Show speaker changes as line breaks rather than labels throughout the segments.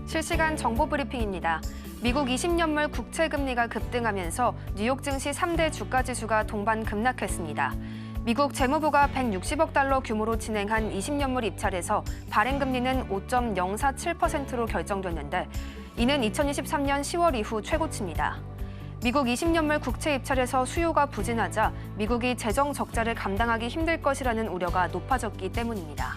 실시간 정보 브리핑입니다. 미국 20년물 국채 금리가 급등하면서 뉴욕 증시 3대 주가 지수가 동반 급락했습니다. 미국 재무부가 160억 달러 규모로 진행한 20년물 입찰에서 발행 금리는 5.047%로 결정됐는데 이는 2023년 10월 이후 최고치입니다. 미국 20년물 국채 입찰에서 수요가 부진하자 미국이 재정 적자를 감당하기 힘들 것이라는 우려가 높아졌기 때문입니다.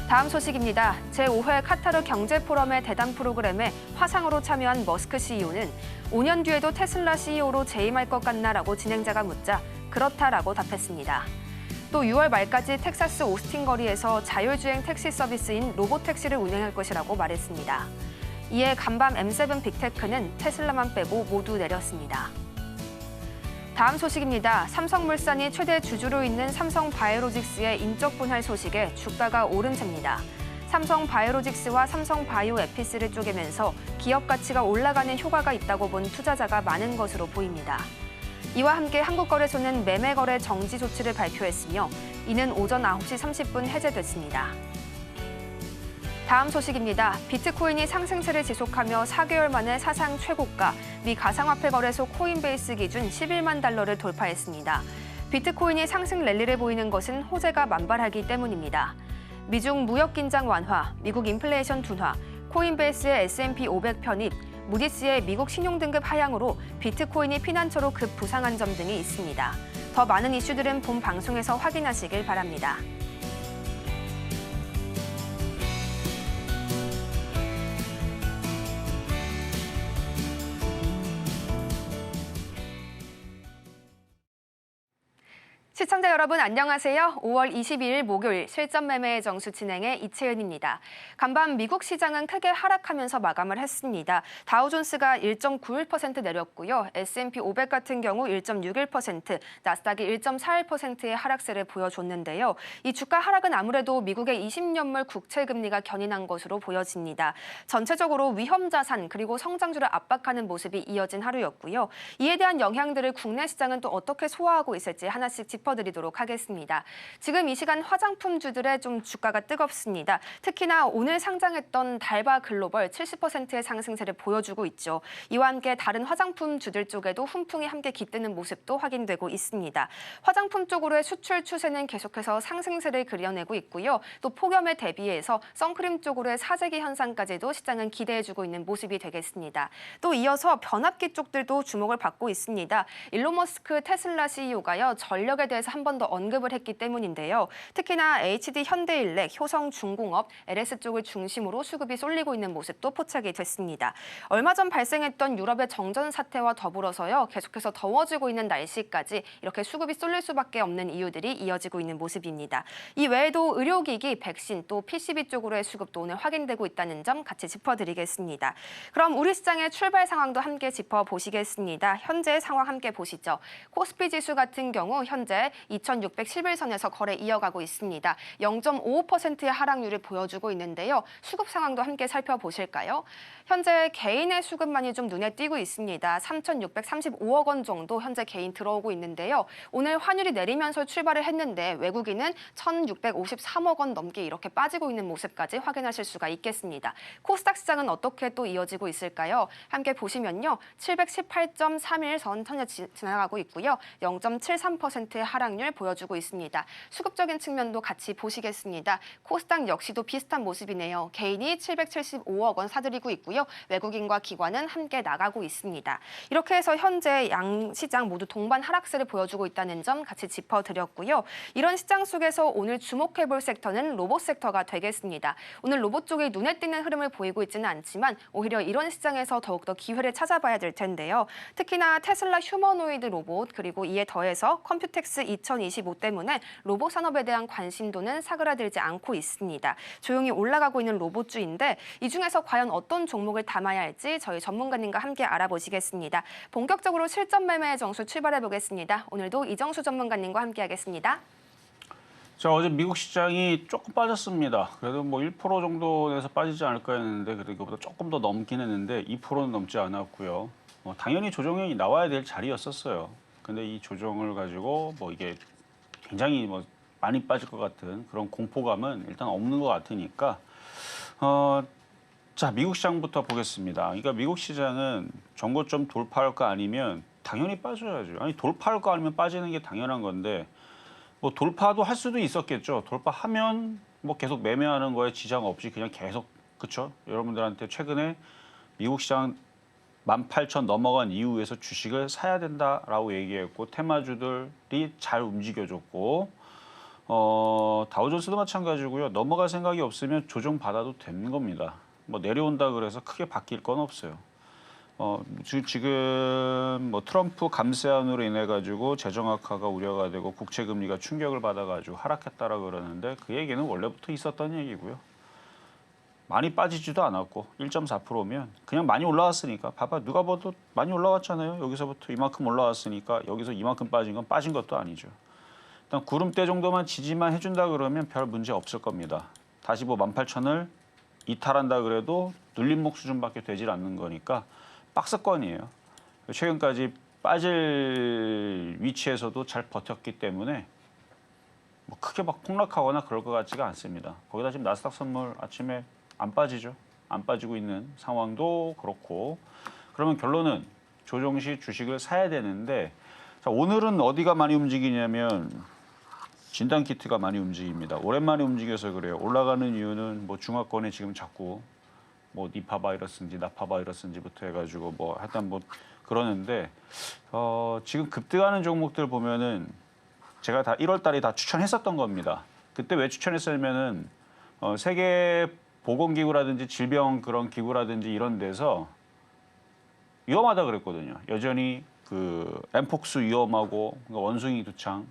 다음 소식입니다. 제5회 카타르 경제포럼의 대담 프로그램에 화상으로 참여한 머스크 CEO는 5년 뒤에도 테슬라 CEO로 재임할 것 같나라고 진행자가 묻자 그렇다라고 답했습니다. 또 6월 말까지 텍사스 오스틴 거리에서 자율주행 택시 서비스인 로보택시를 운행할 것이라고 말했습니다. 이에 간밤 M7 빅테크는 테슬라만 빼고 모두 내렸습니다. 다음 소식입니다. 삼성물산이 최대 주주로 있는 삼성바이오로직스의 인적 분할 소식에 주가가 오른 채입니다. 삼성바이오로직스와 삼성바이오에피스를 쪼개면서 기업 가치가 올라가는 효과가 있다고 본 투자자가 많은 것으로 보입니다. 이와 함께 한국거래소는 매매 거래 정지 조치를 발표했으며 이는 오전 9시 30분 해제됐습니다. 다음 소식입니다. 비트코인이 상승세를 지속하며 4개월 만에 사상 최고가, 미 가상화폐 거래소 코인베이스 기준 11만 달러를 돌파했습니다. 비트코인이 상승 랠리를 보이는 것은 호재가 만발하기 때문입니다. 미중 무역 긴장 완화, 미국 인플레이션 둔화, 코인베이스의 S&P 500 편입, 무디스의 미국 신용등급 하향으로 비트코인이 피난처로 급부상한 점 등이 있습니다. 더 많은 이슈들은 본 방송에서 확인하시길 바랍니다. 시청자 여러분 안녕하세요. 5월 22일 목요일 실전 매매의 정수 진행의 이채은입니다. 간밤 미국 시장은 크게 하락하면서 마감을 했습니다. 다우존스가 1.91% 내렸고요. S&P 500 같은 경우 1.61%, 나스닥이 1.41%의 하락세를 보여줬는데요. 이 주가 하락은 아무래도 미국의 20년물 국채 금리가 견인한 것으로 보여집니다. 전체적으로 위험 자산 그리고 성장주를 압박하는 모습이 이어진 하루였고요. 이에 대한 영향들을 국내 시장은 또 어떻게 소화하고 있을지 하나씩 짚어드리도록 하겠습니다. 지금 이 시간 화장품주들의 좀 주가가 뜨겁습니다. 특히나 오늘 상장했던 달바 글로벌 70%의 상승세를 보여주고 있죠. 이와 함께 다른 화장품주들 쪽에도 훈풍이 함께 깃드는 모습도 확인되고 있습니다. 화장품 쪽으로의 수출 추세는 계속해서 상승세를 그려내고 있고요. 또 폭염에 대비해서 선크림 쪽으로의 사재기 현상까지도 시장은 기대해주고 있는 모습이 되겠습니다. 또 이어서 변압기 쪽들도 주목을 받고 있습니다. 일론 머스크 테슬라 CEO가요. 전력에 대해서 한 번 더 언급을 했기 때문인데요. 특히나 HD 현대일렉, 효성중공업, LS 쪽을 중심으로 수급이 쏠리고 있는 모습도 포착이 됐습니다. 얼마 전 발생했던 유럽의 정전 사태와 더불어서요. 계속해서 더워지고 있는 날씨까지 이렇게 수급이 쏠릴 수밖에 없는 이유들이 이어지고 있는 모습입니다. 이 외에도 의료기기, 백신, 또 PCB 쪽으로의 수급도 오늘 확인되고 있다는 점 같이 짚어드리겠습니다. 그럼 우리 시장의 출발 상황도 함께 짚어보시겠습니다. 현재 상황 함께 보시죠. 코스피 지수 같은 경우 현재 2611선에서 거래 이어가고 있습니다. 0.55%의 하락률을 보여주고 있는데요. 수급 상황도 함께 살펴보실까요? 현재 개인의 수급만이 좀 눈에 띄고 있습니다. 3,635억 원 정도 현재 개인 들어오고 있는데요. 오늘 환율이 내리면서 출발을 했는데 외국인은 1,653억 원 넘게 이렇게 빠지고 있는 모습까지 확인하실 수가 있겠습니다. 코스닥 시장은 어떻게 또 이어지고 있을까요? 함께 보시면요. 718.31선 현재 지나가고 있고요. 0.73%의 하락률 보여주고 있습니다. 수급적인 측면도 같이 보시겠습니다. 코스닥 역시도 비슷한 모습이네요. 개인이 775억 원 사들이고 있고요. 외국인과 기관은 함께 나가고 있습니다. 이렇게 해서 현재 양 시장 모두 동반 하락세를 보여주고 있다는 점 같이 짚어드렸고요. 이런 시장 속에서 오늘 주목해볼 섹터는 로봇 섹터가 되겠습니다. 오늘 로봇 쪽이 눈에 띄는 흐름을 보이고 있지는 않지만 오히려 이런 시장에서 더욱더 기회를 찾아봐야 될 텐데요. 특히나 테슬라 휴머노이드 로봇 그리고 이에 더해서 컴퓨텍스 2025 때문에 로봇 산업에 대한 관심도는 사그라들지 않고 있습니다. 조용히 올라가고 있는 로봇주인데 이 중에서 과연 어떤 종목을 담아야 할지 저희 전문가님과 함께 알아보시겠습니다. 본격적으로 실전 매매의 정수 출발해 보겠습니다. 오늘도 이정수 전문가님과 함께하겠습니다.
자, 어제 미국 시장이 조금 빠졌습니다. 그래도 뭐 1% 정도 내서 빠지지 않을까 했는데 그래도 이거보다 조금 더 넘긴 했는데 2%는 넘지 않았고요. 당연히 조정이 나와야 될 자리였었어요. 근데 이 조정을 가지고 뭐 이게 굉장히 뭐 많이 빠질 것 같은 그런 공포감은 일단 없는 것 같으니까 자, 미국 시장부터 보겠습니다. 그러니까 미국 시장은 전고점 돌파할 거 아니면 당연히 빠져야죠. 아니 돌파할 거 아니면 빠지는 게 당연한 건데 뭐 돌파도 할 수도 있었겠죠. 돌파하면 뭐 계속 매매하는 거에 지장 없이 그냥 계속 그렇죠. 여러분들한테 최근에 미국 시장 18,000 넘어간 이후에서 주식을 사야 된다라고 얘기했고 테마주들이 잘 움직여줬고 다우존스도 마찬가지고요. 넘어갈 생각이 없으면 조정 받아도 되는 겁니다. 뭐 내려온다 그래서 크게 바뀔 건 없어요. 지금 뭐 트럼프 감세안으로 인해 가지고 재정 악화가 우려가 되고 국채 금리가 충격을 받아 가지고 하락했다라 그러는데 그 얘기는 원래부터 있었던 얘기고요. 많이 빠지지도 않았고 1.4%면 그냥 많이 올라왔으니까 봐봐 누가 봐도 많이 올라왔잖아요. 여기서부터 이만큼 올라왔으니까 여기서 이만큼 빠진 건 빠진 것도 아니죠. 일단 구름대 정도만 지지만 해준다 그러면 별 문제 없을 겁니다. 다시 뭐 18,000을 이탈한다 그래도 눌림목 수준밖에 되질 않는 거니까 박스권이에요. 최근까지 빠질 위치에서도 잘 버텼기 때문에 뭐 크게 막 폭락하거나 그럴 것 같지가 않습니다. 거기다 지금 나스닥 선물 아침에 안 빠지죠. 안 빠지고 있는 상황도 그렇고 그러면 결론은 조정 시 주식을 사야 되는데 자, 오늘은 어디가 많이 움직이냐면 진단키트가 많이 움직입니다. 오랜만에 움직여서 그래요. 올라가는 이유는 뭐 중화권에 지금 자꾸 뭐 니파 바이러스인지 나파 바이러스인지부터 해가지고 뭐 하여튼 뭐 그러는데 지금 급등하는 종목들 보면은 제가 다 1월 달에 다 추천했었던 겁니다. 그때 왜 추천했었냐면은 세계 보건기구라든지 질병 그런 기구라든지 이런 데서 위험하다 그랬거든요. 여전히 그 엠폭스 위험하고 원숭이 두창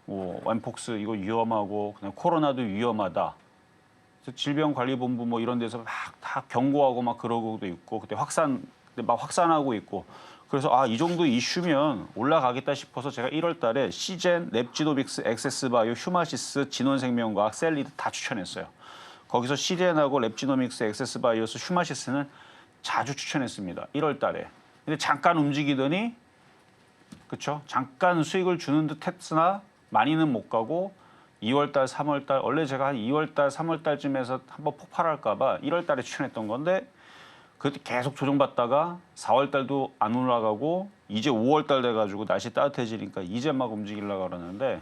뭐 엠폭스 이거 위험하고 그냥 코로나도 위험하다. 질병관리본부 뭐 이런 데서 막 다 경고하고 막 그러고도 있고 그때 막 확산하고 있고 그래서 이 정도 이슈면 올라가겠다 싶어서 제가 1월 달에 시젠, 랩지노믹스, 엑세스바이오, 휴마시스, 진원생명과학, 셀리드 다 추천했어요. 거기서 시젠하고 랩지노믹스, 엑세스바이오스, 휴마시스는 자주 추천했습니다. 1월 달에. 근데 잠깐 움직이더니 그렇죠? 잠깐 수익을 주는 듯 했으나 많이는 못 가고 2월 달, 3월 달 원래 제가 한 2월 달, 3월 달쯤에서 한번 폭발할까 봐 1월 달에 추천했던 건데 그때 계속 조정받다가 4월 달도 안 올라가고 이제 5월 달 돼 가지고 날씨 따뜻해지니까 이제 막 움직이려고 그러는데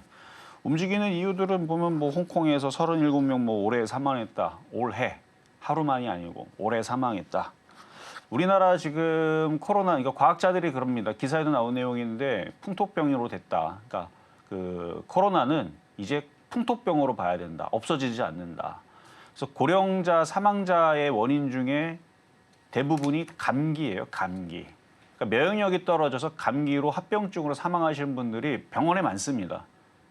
움직이는 이유들은 보면 뭐 홍콩에서 37명 뭐 올해 사망했다. 올해 하루만이 아니고 올해 사망했다. 우리나라 지금 코로나 그러니까 과학자들이 그럽니다. 기사에도 나온 내용인데 풍토병으로 됐다. 그러니까 그 코로나는 이제 풍토병으로 봐야 된다. 없어지지 않는다. 그래서 고령자 사망자의 원인 중에 대부분이 감기예요. 감기. 그러니까 면역력이 떨어져서 감기로 합병증으로 사망하시는 분들이 병원에 많습니다.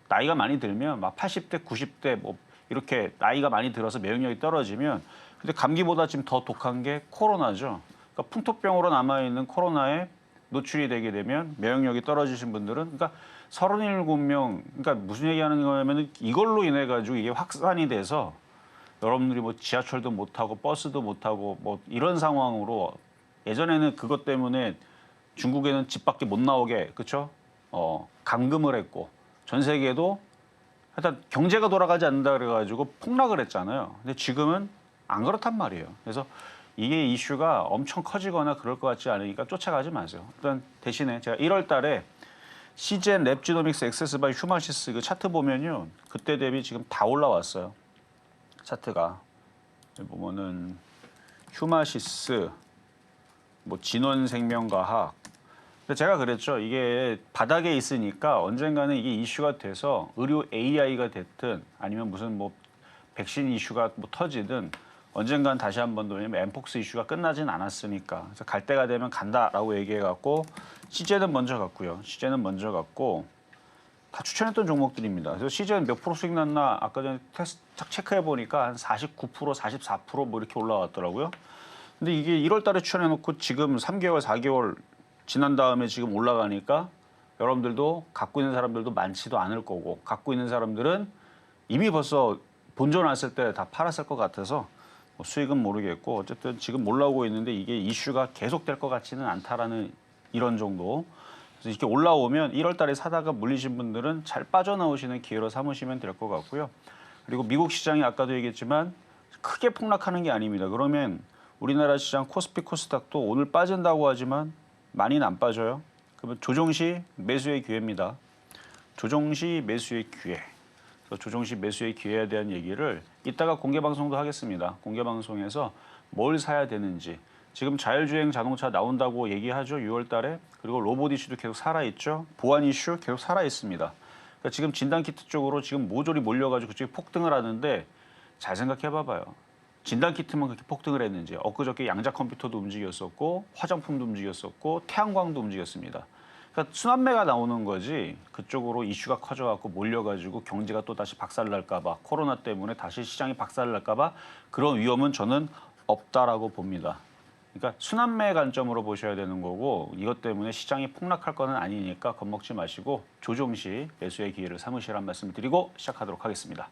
나이가 많이 들면 막 80대, 90대 뭐 이렇게 나이가 많이 들어서 면역력이 떨어지면 근데 감기보다 지금 더 독한 게 코로나죠. 그러니까 풍토병으로 남아있는 코로나에 노출이 되게 되면 면역력이 떨어지신 분들은 그러니까 37명 그러니까 무슨 얘기하는 거냐면 이걸로 인해 가지고 이게 확산이 돼서 여러분들이 뭐 지하철도 못 타고 버스도 못 타고 뭐 이런 상황으로 예전에는 그것 때문에 중국에는 집 밖에 못 나오게 그렇죠? 감금을 했고 전 세계도 하여튼 경제가 돌아가지 않는다 그래가지고 폭락을 했잖아요. 근데 지금은 안 그렇단 말이에요. 그래서 이게 이슈가 엄청 커지거나 그럴 것 같지 않으니까 쫓아가지 마세요. 일단 대신에 제가 1월 달에 시젠, 랩지노믹스, 엑세스바이, 휴마시스 그 차트 보면요. 그때 대비 지금 다 올라왔어요. 차트가. 보면은 휴마시스, 뭐 진원생명과학. 근데 제가 그랬죠. 이게 바닥에 있으니까 언젠가는 이게 이슈가 돼서 의료 AI가 됐든 아니면 무슨 뭐 백신 이슈가 뭐 터지든 언젠간 다시 한 번 더 왜냐면 엠폭스 이슈가 끝나진 않았으니까 그래서 갈 때가 되면 간다라고 얘기해갖고 시제는 먼저 갔고요. 시제는 먼저 갔고 다 추천했던 종목들입니다. 그래서 시제는 몇 프로 수익 났나 아까 전에 테스트 딱 체크해 보니까 한 49%, 44%뭐 이렇게 올라왔더라고요. 근데 이게 1월 달에 추천해놓고 지금 3개월, 4개월 지난 다음에 지금 올라가니까 여러분들도 갖고 있는 사람들도 많지도 않을 거고 갖고 있는 사람들은 이미 벌써 본전 왔을 때 다 팔았을 것 같아서 뭐 수익은 모르겠고 어쨌든 지금 올라오고 있는데 이게 이슈가 계속될 것 같지는 않다라는 이런 정도. 그래서 이렇게 올라오면 1월 달에 사다가 물리신 분들은 잘 빠져나오시는 기회로 삼으시면 될 것 같고요. 그리고 미국 시장이 아까도 얘기했지만 크게 폭락하는 게 아닙니다. 그러면 우리나라 시장 코스피 코스닥도 오늘 빠진다고 하지만 많이는 안 빠져요. 그러면 조정 시 매수의 기회입니다. 조정 시 매수의 기회. 그래서 조정 시 매수의 기회에 대한 얘기를 이따가 공개 방송도 하겠습니다. 공개 방송에서 뭘 사야 되는지. 지금 자율주행 자동차 나온다고 얘기하죠. 6월 달에. 그리고 로봇 이슈도 계속 살아있죠. 보안 이슈 계속 살아있습니다. 그러니까 지금 진단키트 쪽으로 지금 모조리 몰려가지고 그쪽에 폭등을 하는데 잘 생각해 봐봐요. 진단키트만 그렇게 폭등을 했는지 엊그저께 양자 컴퓨터도 움직였었고 화장품도 움직였었고 태양광도 움직였습니다. 그러니까 순환매가 나오는 거지 그쪽으로 이슈가 커져갖고 몰려가지고 경제가 또 다시 박살날까 봐 코로나 때문에 다시 시장이 박살날까 봐 그런 위험은 저는 없다라고 봅니다. 그러니까 순환매 관점으로 보셔야 되는 거고 이것 때문에 시장이 폭락할 거는 아니니까 겁먹지 마시고 조정 시 매수의 기회를 삼으시라는 말씀 드리고 시작하도록 하겠습니다.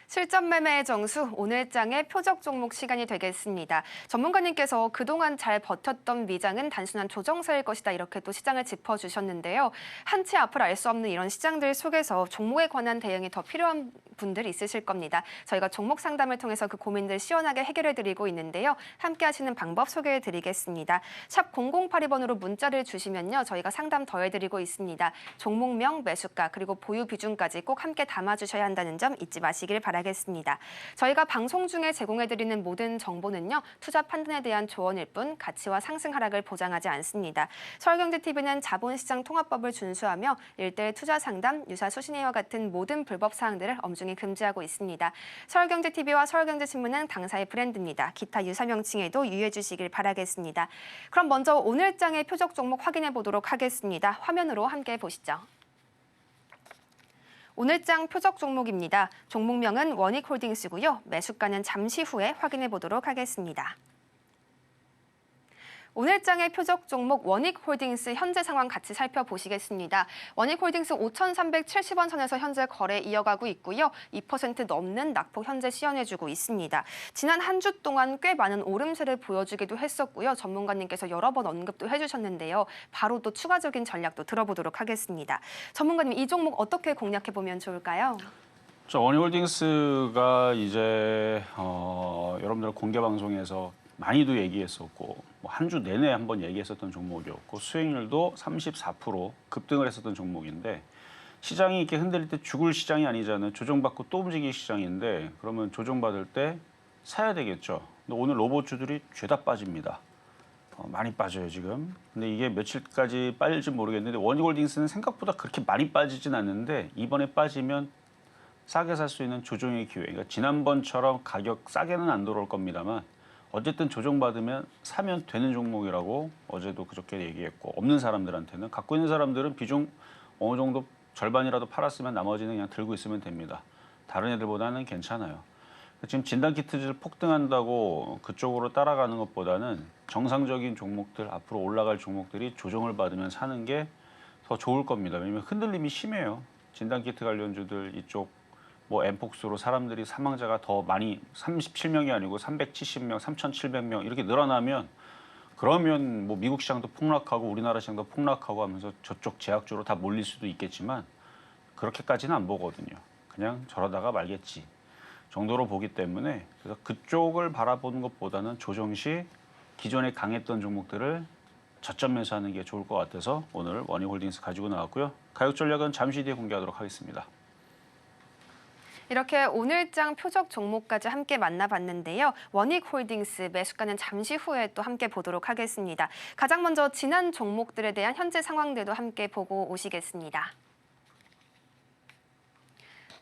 실전 매매의 정수, 오늘장의 표적 종목 시간이 되겠습니다. 전문가님께서 그동안 잘 버텼던 미장은 단순한 조정세일 것이다 이렇게 또 시장을 짚어주셨는데요. 한치 앞을 알 수 없는 이런 시장들 속에서 종목에 관한 대응이 더 필요한 분들이 있으실 겁니다. 저희가 종목 상담을 통해서 그 고민들 시원하게 해결해드리고 있는데요. 함께 하시는 방법 소개해드리겠습니다. 샵 0082번으로 문자를 주시면요. 저희가 상담 더해드리고 있습니다. 종목명, 매수가, 그리고 보유 비중까지 꼭 함께 담아주셔야 한다는 점 잊지 마시길 바랍니다. 겠습니다. 저희가 방송 중에 제공해드리는 모든 정보는요. 투자 판단에 대한 조언일 뿐 가치와 상승 하락을 보장하지 않습니다. 서울경제TV는 자본시장 통합법을 준수하며 일대일 투자 상담, 유사 수신회와 같은 모든 불법 사항들을 엄중히 금지하고 있습니다. 서울경제TV와 서울경제신문은 당사의 브랜드입니다. 기타 유사 명칭에도 유의해 주시길 바라겠습니다. 그럼 먼저 오늘장의 표적 종목 확인해 보도록 하겠습니다. 화면으로 함께 보시죠. 오늘장 표적 종목입니다. 종목명은 원익홀딩스고요. 매수가는 잠시 후에 확인해 보도록 하겠습니다. 오늘장의 표적 종목 원익홀딩스 현재 상황 같이 살펴보시겠습니다. 원익홀딩스 5,370원 선에서 현재 거래 이어가고 있고요. 2% 넘는 낙폭 현재 시현해주고 있습니다. 지난 한 주 동안 꽤 많은 오름세를 보여주기도 했었고요. 전문가님께서 여러 번 언급도 해주셨는데요. 바로 또 추가적인 전략도 들어보도록 하겠습니다. 전문가님, 이 종목 어떻게 공략해보면 좋을까요?
원익홀딩스가 이제 여러분들 공개 방송에서 많이도 얘기했었고 한 주 내내 한번 얘기했었던 종목이었고 수익률도 34% 급등을 했었던 종목인데 시장이 이렇게 흔들릴 때 죽을 시장이 아니잖아요. 조정받고 또 움직일 시장인데 그러면 조정받을 때 사야 되겠죠. 근데 오늘 로봇주들이 죄다 빠집니다. 많이 빠져요 지금. 근데 이게 며칠까지 빠질지 모르겠는데 원익홀딩스는 생각보다 그렇게 많이 빠지진 않는데 이번에 빠지면 싸게 살 수 있는 조정의 기회. 그러니까 지난번처럼 가격 싸게는 안 돌아올 겁니다만 어쨌든 조정받으면 사면 되는 종목이라고 어제도 그저께 얘기했고 없는 사람들한테는 갖고 있는 사람들은 비중 어느 정도 절반이라도 팔았으면 나머지는 그냥 들고 있으면 됩니다. 다른 애들보다는 괜찮아요. 지금 진단키트들 폭등한다고 그쪽으로 따라가는 것보다는 정상적인 종목들 앞으로 올라갈 종목들이 조정을 받으면 사는 게 더 좋을 겁니다. 왜냐하면 흔들림이 심해요. 진단키트 관련주들 이쪽 뭐 엠폭스로 사람들이 사망자가 더 많이 37명이 아니고 370명, 3,700명 이렇게 늘어나면 그러면 뭐 미국 시장도 폭락하고 우리나라 시장도 폭락하고 하면서 저쪽 제약주로 다 몰릴 수도 있겠지만 그렇게까지는 안 보거든요. 그냥 저러다가 말겠지 정도로 보기 때문에 그래서 그쪽을 바라보는 것보다는 조정 시 기존에 강했던 종목들을 저점 매수하는 게 좋을 것 같아서 오늘 원익홀딩스 가지고 나왔고요. 가격 전략은 잠시 뒤에 공개하도록 하겠습니다.
이렇게 오늘장 표적 종목까지 함께 만나봤는데요. 원익홀딩스 매수가는 잠시 후에 또 함께 보도록 하겠습니다. 가장 먼저 지난 종목들에 대한 현재 상황들도 함께 보고 오시겠습니다.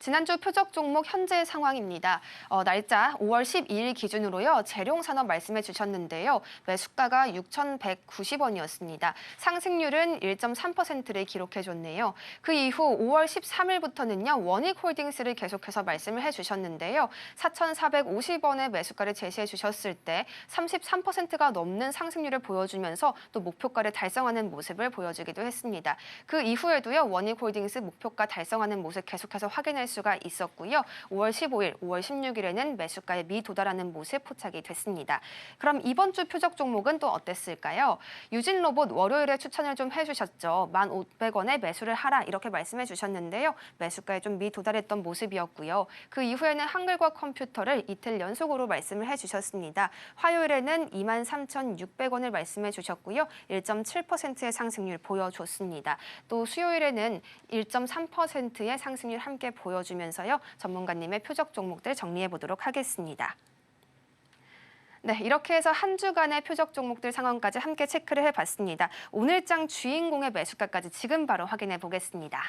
지난주 표적 종목 현재 상황입니다. 날짜 5월 12일 기준으로요. 재룡산업 말씀해 주셨는데요. 매수가가 6,190원이었습니다. 상승률은 1.3%를 기록해 줬네요. 그 이후 5월 13일부터는요. 원익홀딩스를 계속해서 말씀을 해 주셨는데요. 4,450원의 매수가를 제시해 주셨을 때 33%가 넘는 상승률을 보여주면서 또 목표가를 달성하는 모습을 보여주기도 했습니다. 그 이후에도요. 원익홀딩스 목표가 달성하는 모습 계속해서 확인할 수가 있었고요. 5월 15일, 5월 16일에는 매수가에 미도달하는 모습 포착이 됐습니다. 그럼 이번 주 표적 종목은 또 어땠을까요? 유진로봇 월요일에 추천을 좀 해주셨죠. 1,500원에 매수를 하라 이렇게 말씀해 주셨는데요. 매수가에 좀 미도달했던 모습이었고요. 그 이후에는 한글과 컴퓨터를 이틀 연속으로 말씀을 해주셨습니다. 화요일에는 23,600원을 말씀해 주셨고요. 1.7%의 상승률 보여줬습니다. 또 수요일에는 1.3%의 상승률 함께 보여주면서요. 전문가님의 표적 종목들 정리해 보도록 하겠습니다. 네, 이렇게 해서 한 주간의 표적 종목들 상황까지 함께 체크를 해봤습니다. 오늘장 주인공의 매수가까지 지금 바로 확인해 보겠습니다.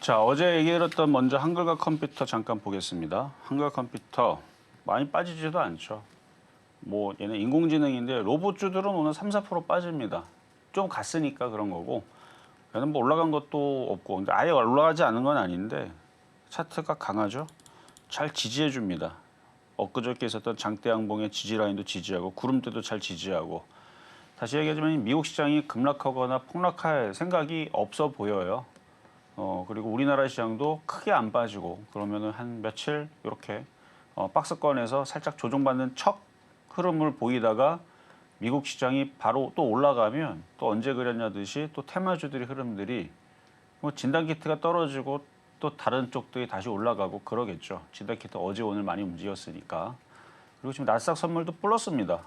자, 어제 얘기했던 먼저 한글과 컴퓨터 잠깐 보겠습니다. 한글과 컴퓨터 많이 빠지지도 않죠. 뭐 얘는 인공지능인데 로봇주들은 오늘 3, 4% 빠집니다. 좀 갔으니까 그런 거고. 얘는 뭐 올라간 것도 없고, 근데 아예 올라가지 않은 건 아닌데 차트가 강하죠. 잘 지지해 줍니다. 엊그저께 있었던 장대 양봉의 지지 라인도 지지하고 구름대도 잘 지지하고. 다시 얘기하자면 미국 시장이 급락하거나 폭락할 생각이 없어 보여요. 그리고 우리나라 시장도 크게 안 빠지고 그러면은 한 며칠 이렇게 박스권에서 살짝 조정받는 척 흐름을 보이다가 미국 시장이 바로 또 올라가면 또 언제 그랬냐듯이 또 테마주들의 흐름들이 뭐 진단키트가 떨어지고 또 다른 쪽들이 다시 올라가고 그러겠죠. 진단키트 어제 오늘 많이 움직였으니까. 그리고 지금 나스닥 선물도 플러스입니다.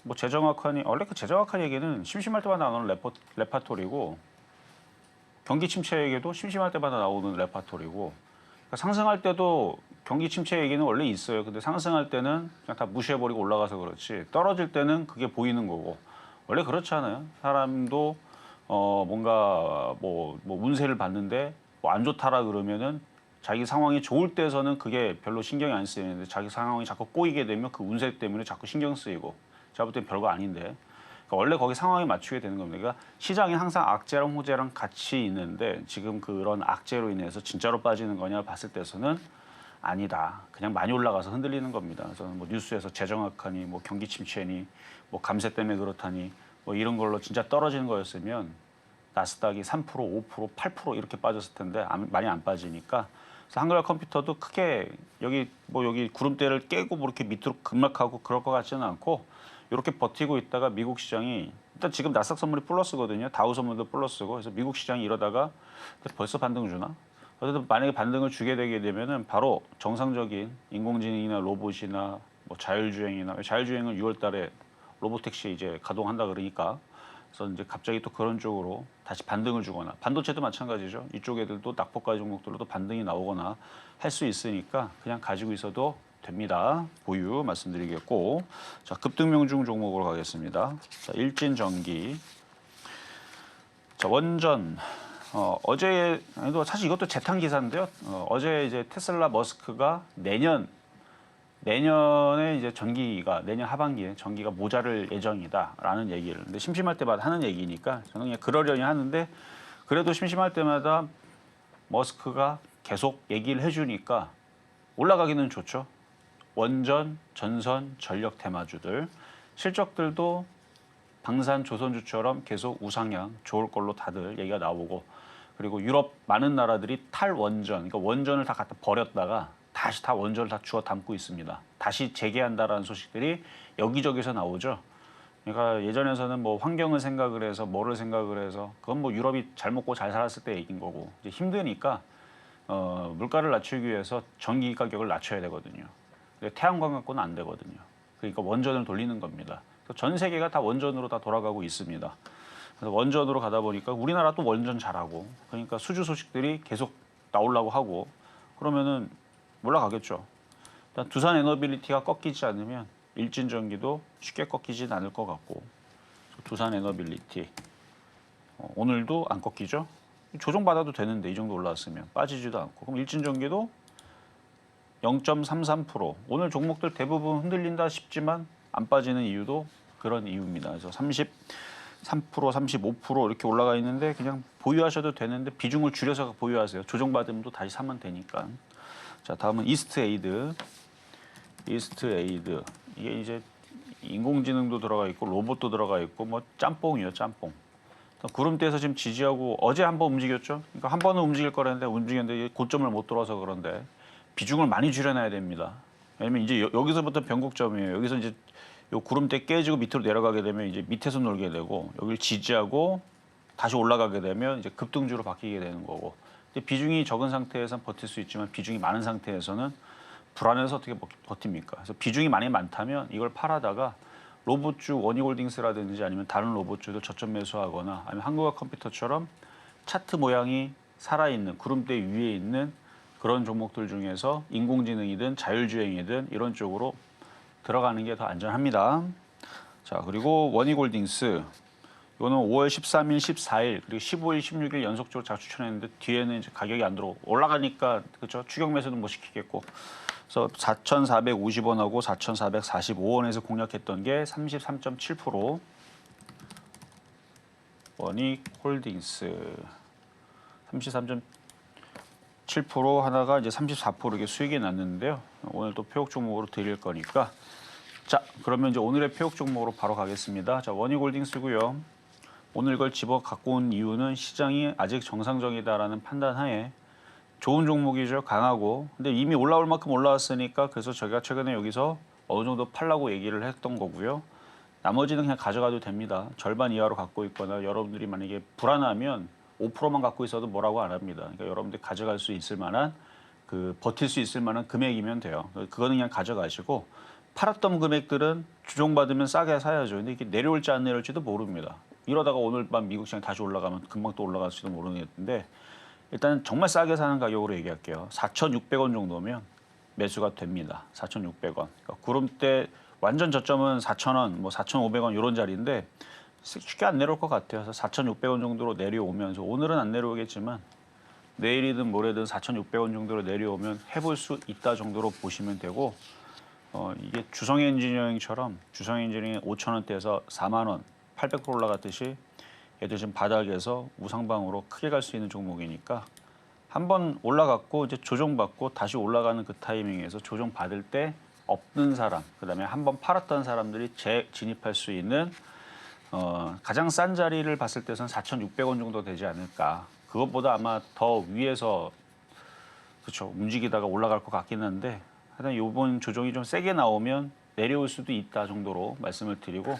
뭐 재정확하니 원래 그 재정확한 얘기는 심심할 때마다 나오는 레파토리고 경기 침체에게도 심심할 때마다 나오는 레파토리고 그러니까 상승할 때도 경기 침체 얘기는 원래 있어요. 근데 상승할 때는 그냥 다 무시해버리고 올라가서 그렇지 떨어질 때는 그게 보이는 거고 원래 그렇잖아요. 사람도 뭔가 뭐 운세를 봤는데 뭐 안 좋다라 그러면은 자기 상황이 좋을 때에서는 그게 별로 신경이 안 쓰이는데 자기 상황이 자꾸 꼬이게 되면 그 운세 때문에 자꾸 신경 쓰이고 제가 볼 땐 별거 아닌데 그러니까 원래 거기 상황에 맞추게 되는 겁니다. 그러니까 시장이 항상 악재랑 호재랑 같이 있는데 지금 그런 악재로 인해서 진짜로 빠지는 거냐 봤을 때서는 아니다. 그냥 많이 올라가서 흔들리는 겁니다. 그래서 뭐 뉴스에서 재정 악화니 뭐 경기 침체니 뭐 감세 때문에 그렇다니 뭐 이런 걸로 진짜 떨어지는 거였으면 나스닥이 3%, 5%, 8% 이렇게 빠졌을 텐데 많이 안 빠지니까 그래서 한글과 컴퓨터도 크게 여기 구름대를 깨고 뭐 이렇게 밑으로 급락하고 그럴 것 같지는 않고 이렇게 버티고 있다가 미국 시장이 일단 지금 나스닥 선물이 플러스거든요. 다우 선물도 플러스고 그래서 미국 시장이 이러다가 벌써 반등 주나? 어쨌든 만약에 반등을 주게 되게 되면은 바로 정상적인 인공지능이나 로봇이나 뭐 자율주행이나 자율주행은 6월달에 로보택시 이제 가동한다 그러니까 그래서 이제 갑자기 또 그런 쪽으로 다시 반등을 주거나 반도체도 마찬가지죠. 이쪽 애들도 낙폭가 종목들로도 반등이 나오거나 할 수 있으니까 그냥 가지고 있어도 됩니다. 보유 말씀드리겠고 자 급등명중 종목으로 가겠습니다. 자 일진전기 자 원전 어제도 사실 이것도 재탕 기사인데요. 어제 이제 테슬라 머스크가 내년에 이제 내년 하반기에 전기가 모자랄 예정이다라는 얘기를. 근데 심심할 때마다 하는 얘기니까 저는 그냥 그러려니 하는데 그래도 심심할 때마다 머스크가 계속 얘기를 해주니까 올라가기는 좋죠. 원전, 전선, 전력 테마주들 실적들도 방산 조선주처럼 계속 우상향 좋을 걸로 다들 얘기가 나오고 그리고 유럽 많은 나라들이 탈원전, 그러니까 원전을 다 갖다 버렸다가 다시 다 원전을 다 주워 담고 있습니다. 다시 재개한다라는 소식들이 여기저기서 나오죠. 그러니까 예전에서는 뭐 환경을 생각을 해서 뭐를 생각을 해서 그건 뭐 유럽이 잘 먹고 잘 살았을 때 얘기인 거고 이제 힘드니까 물가를 낮추기 위해서 전기 가격을 낮춰야 되거든요. 태양광 갖고는 안 되거든요. 그러니까 원전을 돌리는 겁니다. 전 세계가 다 원전으로 다 돌아가고 있습니다. 그래서 원전으로 가다 보니까 우리나라도 원전 잘하고 그러니까 수주 소식들이 계속 나오려고 하고 그러면은 올라가겠죠. 일단 두산 에너빌리티가 꺾이지 않으면 일진전기도 쉽게 꺾이진 않을 것 같고 두산 에너빌리티 오늘도 안 꺾이죠. 조정받아도 되는데 이 정도 올라왔으면 빠지지도 않고 그럼 일진전기도 0.33% 오늘 종목들 대부분 흔들린다 싶지만 안 빠지는 이유도 그런 이유입니다. 그래서 33%, 35% 이렇게 올라가 있는데 그냥 보유하셔도 되는데 비중을 줄여서 보유하세요. 조정받으면 또 다시 사면 되니까. 자, 다음은 이스트에이드. 이스트에이드. 이게 이제 인공지능도 들어가 있고 로봇도 들어가 있고 뭐 짬뽕이에요, 짬뽕. 구름대에서 지금 지지하고 어제 한번 움직였죠. 그러니까 한 번은 움직일 거라는데 움직였는데 고점을 못 돌아서 그런데 비중을 많이 줄여놔야 됩니다. 왜냐면 이제 여기서부터 변곡점이에요. 여기서 이제 요 구름대 깨지고 밑으로 내려가게 되면 이제 밑에서 놀게 되고 여기를 지지하고 다시 올라가게 되면 이제 급등주로 바뀌게 되는 거고. 근데 비중이 적은 상태에서는 버틸 수 있지만 비중이 많은 상태에서는 불안해서 어떻게 버팁니까? 그래서 비중이 많다면 이걸 팔아다가 로봇주 원희홀딩스라든지 아니면 다른 로봇주들 저점 매수하거나 아니면 한국화 컴퓨터처럼 차트 모양이 살아있는 구름대 위에 있는 그런 종목들 중에서 인공지능이든 자율주행이든 이런 쪽으로 들어가는 게 더 안전합니다. 자, 그리고 원희홀딩스 이거는 5월 13일, 14일 그리고 15일, 16일 연속적으로 제가 추천했는데 뒤에는 이제 가격이 안 들어오고 올라가니까 그렇죠. 추격 매수는 못 시키겠고. 그래서 4,450원하고 4,445원에서 공략했던 게 33.7%. 원희홀딩스 33.7% 하나가 이제 34% 이게 수익이 났는데요. 오늘 또 표역 종목으로 드릴 거니까. 자, 그러면 이제 오늘의 표역 종목으로 바로 가겠습니다. 자, 원희홀딩스고요. 오늘 이걸 집어 갖고 온 이유는 시장이 아직 정상적이다라는 판단하에 좋은 종목이죠. 강하고. 근데 이미 올라올 만큼 올라왔으니까 그래서 저희가 최근에 여기서 어느 정도 팔라고 얘기를 했던 거고요. 나머지는 그냥 가져가도 됩니다. 절반 이하로 갖고 있거나 여러분들이 만약에 불안하면 5%만 갖고 있어도 뭐라고 안 합니다. 그러니까 여러분들이 가져갈 수 있을 만한 버틸 수 있을 만한 금액이면 돼요. 그거는 그냥 가져가시고 팔았던 금액들은 주종받으면 싸게 사야죠. 근데 이게 내려올지 안 내려올지도 모릅니다. 이러다가 오늘 밤 미국 시장 다시 올라가면 금방 또 올라갈지도 모르겠는데 일단 정말 싸게 사는 가격으로 얘기할게요. 4,600원 정도면 매수가 됩니다. 4,600원. 그러니까 구름대 완전 저점은 4,000원, 뭐 4,500원 이런 자리인데 쉽게 안 내려올 것 같아요. 그래서 4,600원 정도로 내려오면서 오늘은 안 내려오겠지만 내일이든 모레든 4,600원 정도로 내려오면 해볼 수 있다 정도로 보시면 되고 이게 주성 엔지니어링처럼 주성 엔지니어링 5,000원대에서 4만 원, 800% 올라갔듯이 얘도 지금 바닥에서 우상방으로 크게 갈 수 있는 종목이니까 한번 올라갔고 이제 조정받고 다시 올라가는 그 타이밍에서 조정받을 때 없는 사람, 그다음에 한번 팔았던 사람들이 재진입할 수 있는 가장 싼 자리를 봤을 때는 4,600원 정도 되지 않을까. 그것보다 아마 더 위에서 그렇죠 움직이다가 올라갈 것 같긴 한데 하여튼 이번 조정이 좀 세게 나오면 내려올 수도 있다 정도로 말씀을 드리고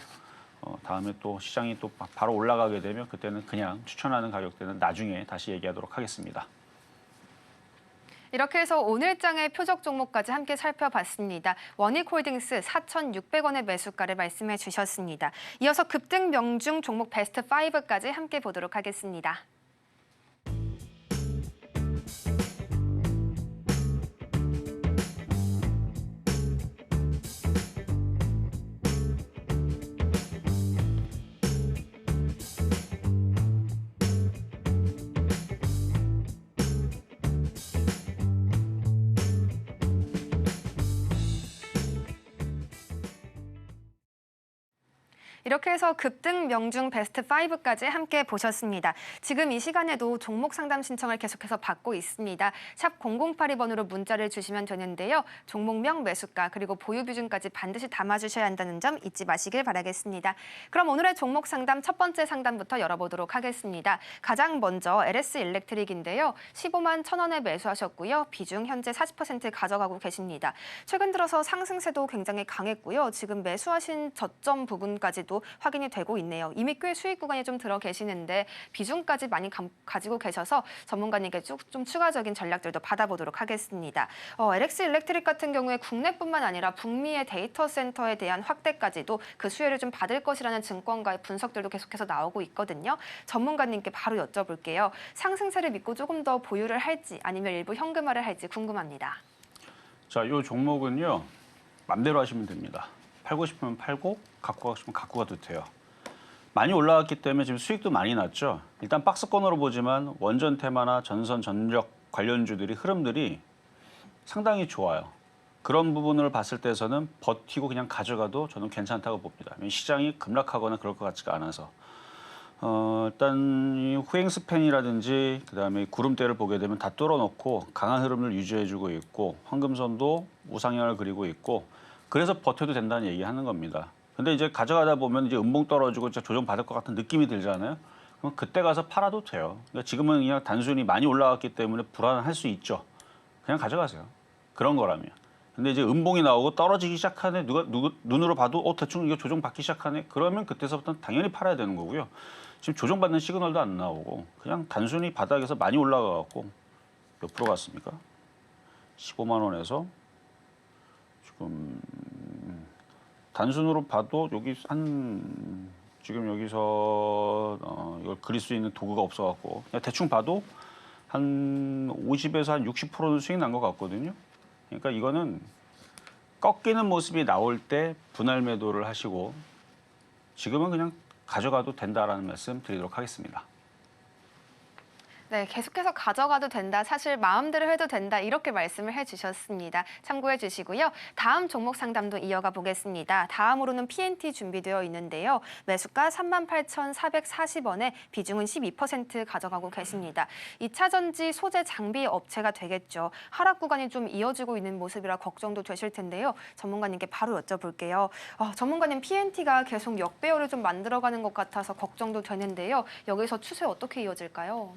다음에 또 시장이 또 바로 올라가게 되면 그때는 그냥 추천하는 가격대는 나중에 다시 얘기하도록 하겠습니다.
이렇게 해서 오늘 장의 표적 종목까지 함께 살펴봤습니다. 원익홀딩스 4,600원의 매수가를 말씀해 주셨습니다. 이어서 급등 명중 종목 베스트 5까지 함께 보도록 하겠습니다. 이렇게 해서 급등 명중 베스트 5까지 함께 보셨습니다. 지금 이 시간에도 종목 상담 신청을 계속해서 받고 있습니다. 샵 0082번으로 문자를 주시면 되는데요. 종목명, 매수가, 그리고 보유 비중까지 반드시 담아주셔야 한다는 점 잊지 마시길 바라겠습니다. 그럼 오늘의 종목 상담 첫 번째 상담부터 열어보도록 하겠습니다. 가장 먼저 LS 일렉트릭인데요. 15만 1,000원에 매수하셨고요. 비중 현재 40% 가져가고 계십니다. 최근 들어서 상승세도 굉장히 강했고요. 지금 매수하신 저점 부분까지도 확인이 되고 있네요. 이미 꽤 수익 구간에 좀 들어 계시는데 비중까지 많이 가지고 계셔서 전문가님께 좀 추가적인 전략들도 받아보도록 하겠습니다. LX 일렉트릭 같은 경우에 국내뿐만 아니라 북미의 데이터 센터에 대한 확대까지도 그 수혜를 좀 받을 것이라는 증권가의 분석들도 계속해서 나오고 있거든요. 전문가님께 바로 여쭤볼게요. 상승세를 믿고 조금 더 보유를 할지 아니면 일부 현금화를 할지 궁금합니다.
자, 이 종목은요. 맘대로 하시면 됩니다. 팔고 싶으면 팔고 갖고 가고 싶으면 갖고 가도 돼요. 많이 올라왔기 때문에 지금 수익도 많이 났죠. 일단 박스권으로 보지만 원전 테마나 전선 전력 관련주들이 흐름들이 상당히 좋아요. 그런 부분을 봤을 때에서는 버티고 그냥 가져가도 저는 괜찮다고 봅니다. 시장이 급락하거나 그럴 것 같지가 않아서. 일단 이 후행 스팬이라든지 그다음에 구름대를 보게 되면 다 뚫어놓고 강한 흐름을 유지해주고 있고 황금선도 우상향을 그리고 있고 그래서 버텨도 된다는 얘기하는 겁니다. 근데 이제 가져가다 보면 이제 음봉 떨어지고 진짜 조정 받을 것 같은 느낌이 들잖아요. 그럼 그때 가서 팔아도 돼요. 그러니까 지금은 그냥 단순히 많이 올라갔기 때문에 불안할 수 있죠. 그냥 가져가세요. 그런 거라면. 근데 이제 음봉이 나오고 떨어지기 시작하네. 누가 눈으로 봐도 대충 이거 조정받기 시작하네. 그러면 그때서부터 당연히 팔아야 되는 거고요. 지금 조정받는 시그널도 안 나오고 그냥 단순히 바닥에서 많이 올라가 갖고 몇 프로 갔습니까? 15만 원에서 지금 단순으로 봐도 여기 지금 여기서 이걸 그릴 수 있는 도구가 없어 갖고 그냥 대충 봐도 한 50에서 한 60%는 수익 난 것 같거든요. 그러니까 이거는 꺾이는 모습이 나올 때 분할 매도를 하시고 지금은 그냥 가져가도 된다라는 말씀 드리도록 하겠습니다.
네, 계속해서 가져가도 된다, 사실 마음대로 해도 된다 이렇게 말씀을 해주셨습니다. 참고해 주시고요. 다음 종목 상담도 이어가 보겠습니다. 다음으로는 PNT 준비되어 있는데요. 매수가 38,440원에 비중은 12% 가져가고 계십니다. 2차 전지 소재 장비 업체가 되겠죠. 하락 구간이 좀 이어지고 있는 모습이라 걱정도 되실 텐데요. 전문가님께 바로 여쭤볼게요. 전문가님, PNT가 계속 역배열을 좀 만들어가는 것 같아서 걱정도 되는데요. 여기서 추세 어떻게 이어질까요?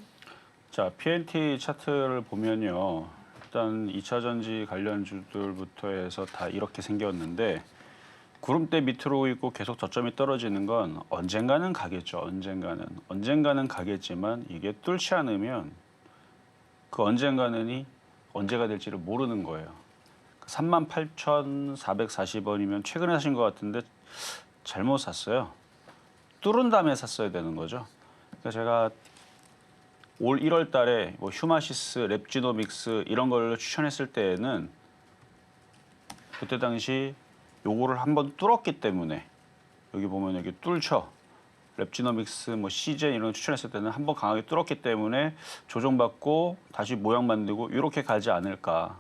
자, PNT 차트를 보면요. 일단 2차 전지 관련주들부터 해서 다 이렇게 생겼는데 구름대 밑으로 있고 계속 저점이 떨어지는 건 언젠가는 가겠죠. 언젠가는 가겠지만 이게 뚫지 않으면 그 언젠가는이 언제가 될지를 모르는 거예요. 38,440원이면 최근에 사신 것 같은데 잘못 샀어요. 뚫은 다음에 샀어야 되는 거죠. 그러니까 제가 올 1월 달에 뭐 휴마시스, 랩지노믹스 이런 걸 추천했을 때에는 그때 당시 요거를 한번 뚫었기 때문에 여기 보면 여기 뚫죠. 랩지노믹스, 뭐 시젠 이런 거 추천했을 때는 한번 강하게 뚫었기 때문에 조정받고 다시 모양 만들고 이렇게 가지 않을까.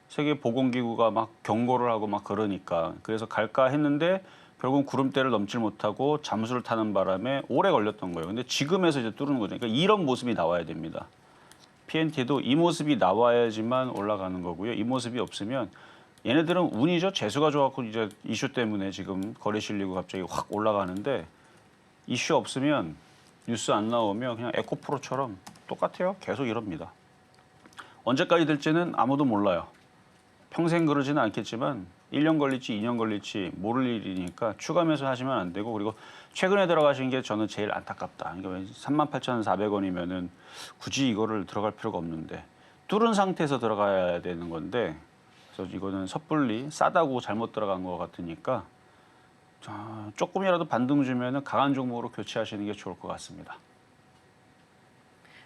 세계 보건기구가 막 경고를 하고 막 그러니까 그래서 갈까 했는데 결국은 구름대를 넘질 못하고 잠수를 타는 바람에 오래 걸렸던 거예요. 근데 지금에서 이제 뚫는 거죠. 그러니까 이런 모습이 나와야 됩니다. PNT도 이 모습이 나와야지만 올라가는 거고요. 이 모습이 없으면 얘네들은 운이죠. 재수가 좋았고 이제 이슈 때문에 지금 거래 실리고 갑자기 확 올라가는데 이슈 없으면 뉴스 안 나오면 그냥 에코프로처럼 똑같아요. 계속 이럽니다. 언제까지 될지는 아무도 몰라요. 평생 그러지는 않겠지만 1년 걸릴지 2년 걸릴지 모를 일이니까 추가 매수하시면 안 되고 그리고 최근에 들어가신 게 저는 제일 안타깝다. 그러니까 38,400원이면은 굳이 이거를 들어갈 필요가 없는데 뚫은 상태에서 들어가야 되는 건데 그래서 이거는 섣불리 싸다고 잘못 들어간 것 같으니까 조금이라도 반등 주면은 강한 종목으로 교체하시는 게 좋을 것 같습니다.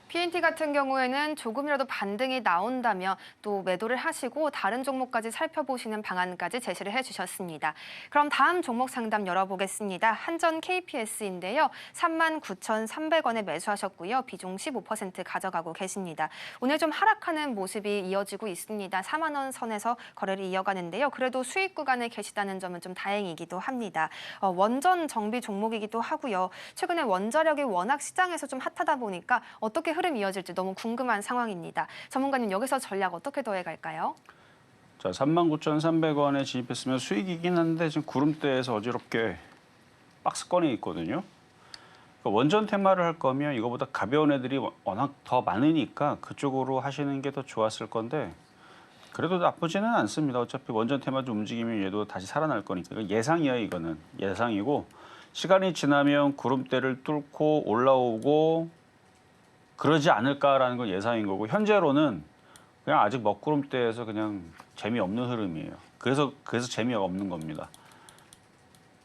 PNT 같은 경우에는 조금이라도 반등이 나온다면 또 매도를 하시고 다른 종목까지 살펴보시는 방안까지 제시를 해주셨습니다. 그럼 다음 종목 상담 열어보겠습니다. 한전 KPS인데요. 39,300원에 매수하셨고요. 비중 15% 가져가고 계십니다. 오늘 좀 하락하는 모습이 이어지고 있습니다. 4만 원 선에서 거래를 이어가는데요. 그래도 수익 구간에 계시다는 점은 좀 다행이기도 합니다. 원전 정비 종목이기도 하고요. 최근에 원자력이 워낙 시장에서 좀 핫하다 보니까 어떻게 흐름이 이어질지 너무 궁금한 상황입니다. 전문가님, 여기서 전략 어떻게 더해갈까요?
자, 39,300원에 진입했으면 수익이긴 한데 지금 구름대에서 어지럽게 박스권에 있거든요. 그러니까 원전 테마를 할 거면 이거보다 가벼운 애들이 워낙 더 많으니까 그쪽으로 하시는 게 더 좋았을 건데 그래도 나쁘지는 않습니다. 어차피 원전 테마 좀 움직이면 얘도 다시 살아날 거니까. 예상이야, 이거는. 예상이고 시간이 지나면 구름대를 뚫고 올라오고 그러지 않을까라는 건 예상인 거고 현재로는 그냥 아직 먹구름대에서 그냥 재미없는 흐름이에요. 그래서 재미없는 겁니다.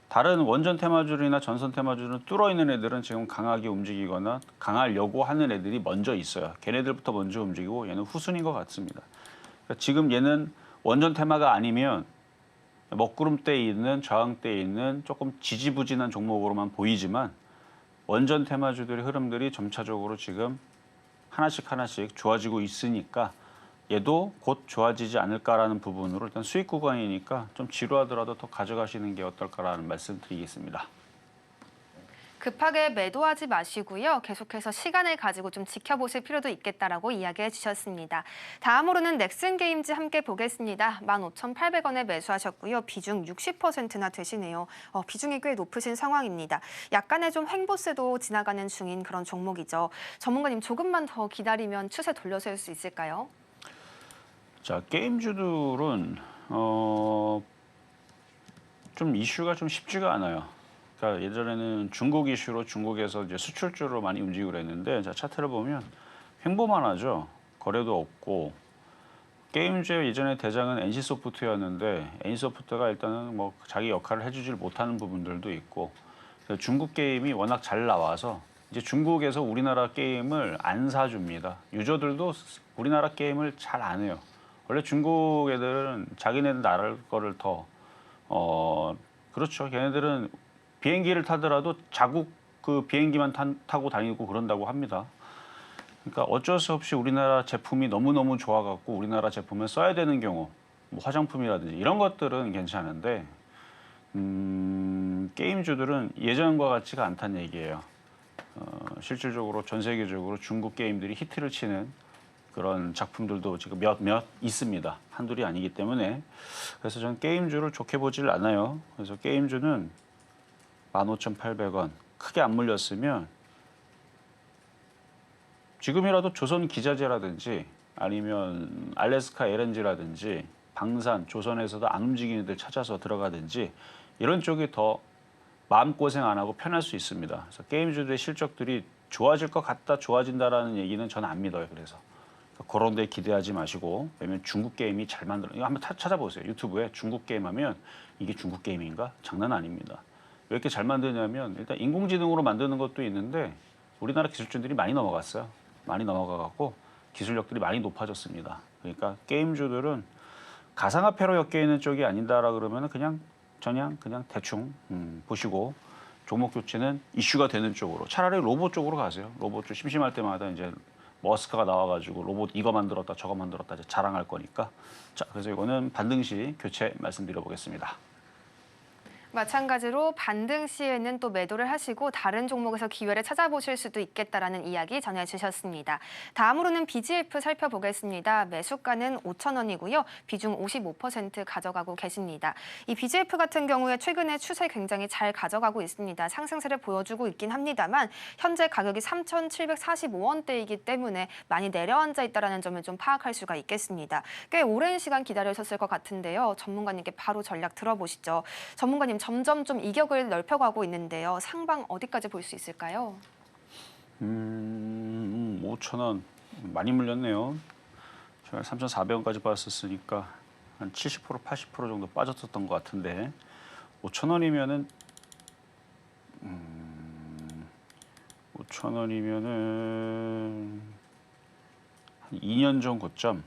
다른 원전 테마주들이나 전선 테마주는 뚫어 있는 애들은 지금 강하게 움직이거나 강하려고 하는 애들이 먼저 있어요. 걔네들부터 먼저 움직이고 얘는 후순인 것 같습니다. 그러니까 지금 얘는 원전 테마가 아니면 먹구름대에 있는 저항대에 있는 조금 지지부진한 종목으로만 보이지만 원전 테마주들의 흐름들이 점차적으로 지금 하나씩 좋아지고 있으니까 얘도 곧 좋아지지 않을까라는 부분으로 일단 수익 구간이니까 좀 지루하더라도 더 가져가시는 게 어떨까라는 말씀 드리겠습니다.
급하게 매도하지 마시고요. 계속해서 시간을 가지고 좀 지켜보실 필요도 있겠다라고 이야기해 주셨습니다. 다음으로는 넥슨게임즈 함께 보겠습니다. 15,800원에 매수하셨고요. 비중 60%나 되시네요. 비중이 꽤 높으신 상황입니다. 약간의 좀 횡보세도 지나가는 중인 그런 종목이죠. 전문가님 조금만 더 기다리면 추세 돌려세울 수 있을까요?
자, 게임주들은 좀 이슈가 좀 쉽지가 않아요. 그러니까 예전에는 중국 이슈로 중국에서 이제 수출주로 많이 움직이고 그랬는데, 자, 차트를 보면 횡보만 하죠. 거래도 없고. 게임주의 예전에 대장은 NC소프트였는데 NC소프트가 일단은 뭐 자기 역할을 해주질 못하는 부분들도 있고, 중국 게임이 워낙 잘 나와서 이제 중국에서 우리나라 게임을 안 사줍니다. 유저들도 우리나라 게임을 잘 안 해요. 원래 중국 애들은 자기네들 나라 거를 더 그렇죠. 걔네들은 비행기를 타더라도 자국 그 비행기만 타고 다니고 그런다고 합니다. 그러니까 어쩔 수 없이 우리나라 제품이 너무너무 좋아갖고 우리나라 제품을 써야 되는 경우, 뭐 화장품이라든지 이런 것들은 괜찮은데 게임주들은 예전과 같지가 않다는 얘기예요. 실질적으로 전 세계적으로 중국 게임들이 히트를 치는 그런 작품들도 지금 몇몇 있습니다. 한둘이 아니기 때문에. 그래서 저는 게임주를 좋게 보질 않아요. 그래서 게임주는 15,800원 크게 안 물렸으면 지금이라도 조선 기자재라든지 아니면 알래스카 LNG라든지 방산, 조선에서도 안 움직이는 데 찾아서 들어가든지 이런 쪽이 더 마음고생 안 하고 편할 수 있습니다. 그래서 게임주들의 실적들이 좋아질 것 같다, 좋아진다라는 얘기는 저는 안 믿어요. 그래서 그런 데 기대하지 마시고, 왜냐면 중국 게임이 잘 만들어. 이거 한번 찾아보세요. 유튜브에 중국 게임 하면 이게 중국 게임인가? 장난 아닙니다. 왜 이렇게 잘 만드냐면 일단 인공지능으로 만드는 것도 있는데 우리나라 기술진들이 많이 넘어갔어요. 많이 넘어가갖고 기술력들이 많이 높아졌습니다. 그러니까 게임주들은 가상화폐로 엮여 있는 쪽이 아닌다라 그러면 그냥 대충 보시고 종목 교체는 이슈가 되는 쪽으로, 차라리 로봇 쪽으로 가세요. 로봇 쪽 심심할 때마다 이제 머스크가 나와가지고 로봇 이거 만들었다 저거 만들었다 이제 자랑할 거니까. 자, 그래서 이거는 반등 시 교체 말씀드려 보겠습니다.
마찬가지로 반등 시에는 또 매도를 하시고 다른 종목에서 기회를 찾아보실 수도 있겠다라는 이야기 전해주셨습니다. 다음으로는 BGF 살펴보겠습니다. 매수가는 5,000원이고요. 비중 55% 가져가고 계십니다. 이 BGF 같은 경우에 최근에 추세 굉장히 잘 가져가고 있습니다. 상승세를 보여주고 있긴 합니다만 현재 가격이 3,745원대이기 때문에 많이 내려앉아 있다는 점을 좀 파악할 수가 있겠습니다. 꽤 오랜 시간 기다리셨을 것 같은데요. 전문가님께 바로 전략 들어보시죠. 전문가님, 점점 좀 이격을 넓혀가고 있는데요. 상방 어디까지 볼 수 있을까요?
5,000원 많이 물렸네요. 제가 3,400원까지 빠졌으니까 한 70%, 80% 정도 빠졌었던 것 같은데 5,000원이면은 5,000원이면은 한 2년 전 고점.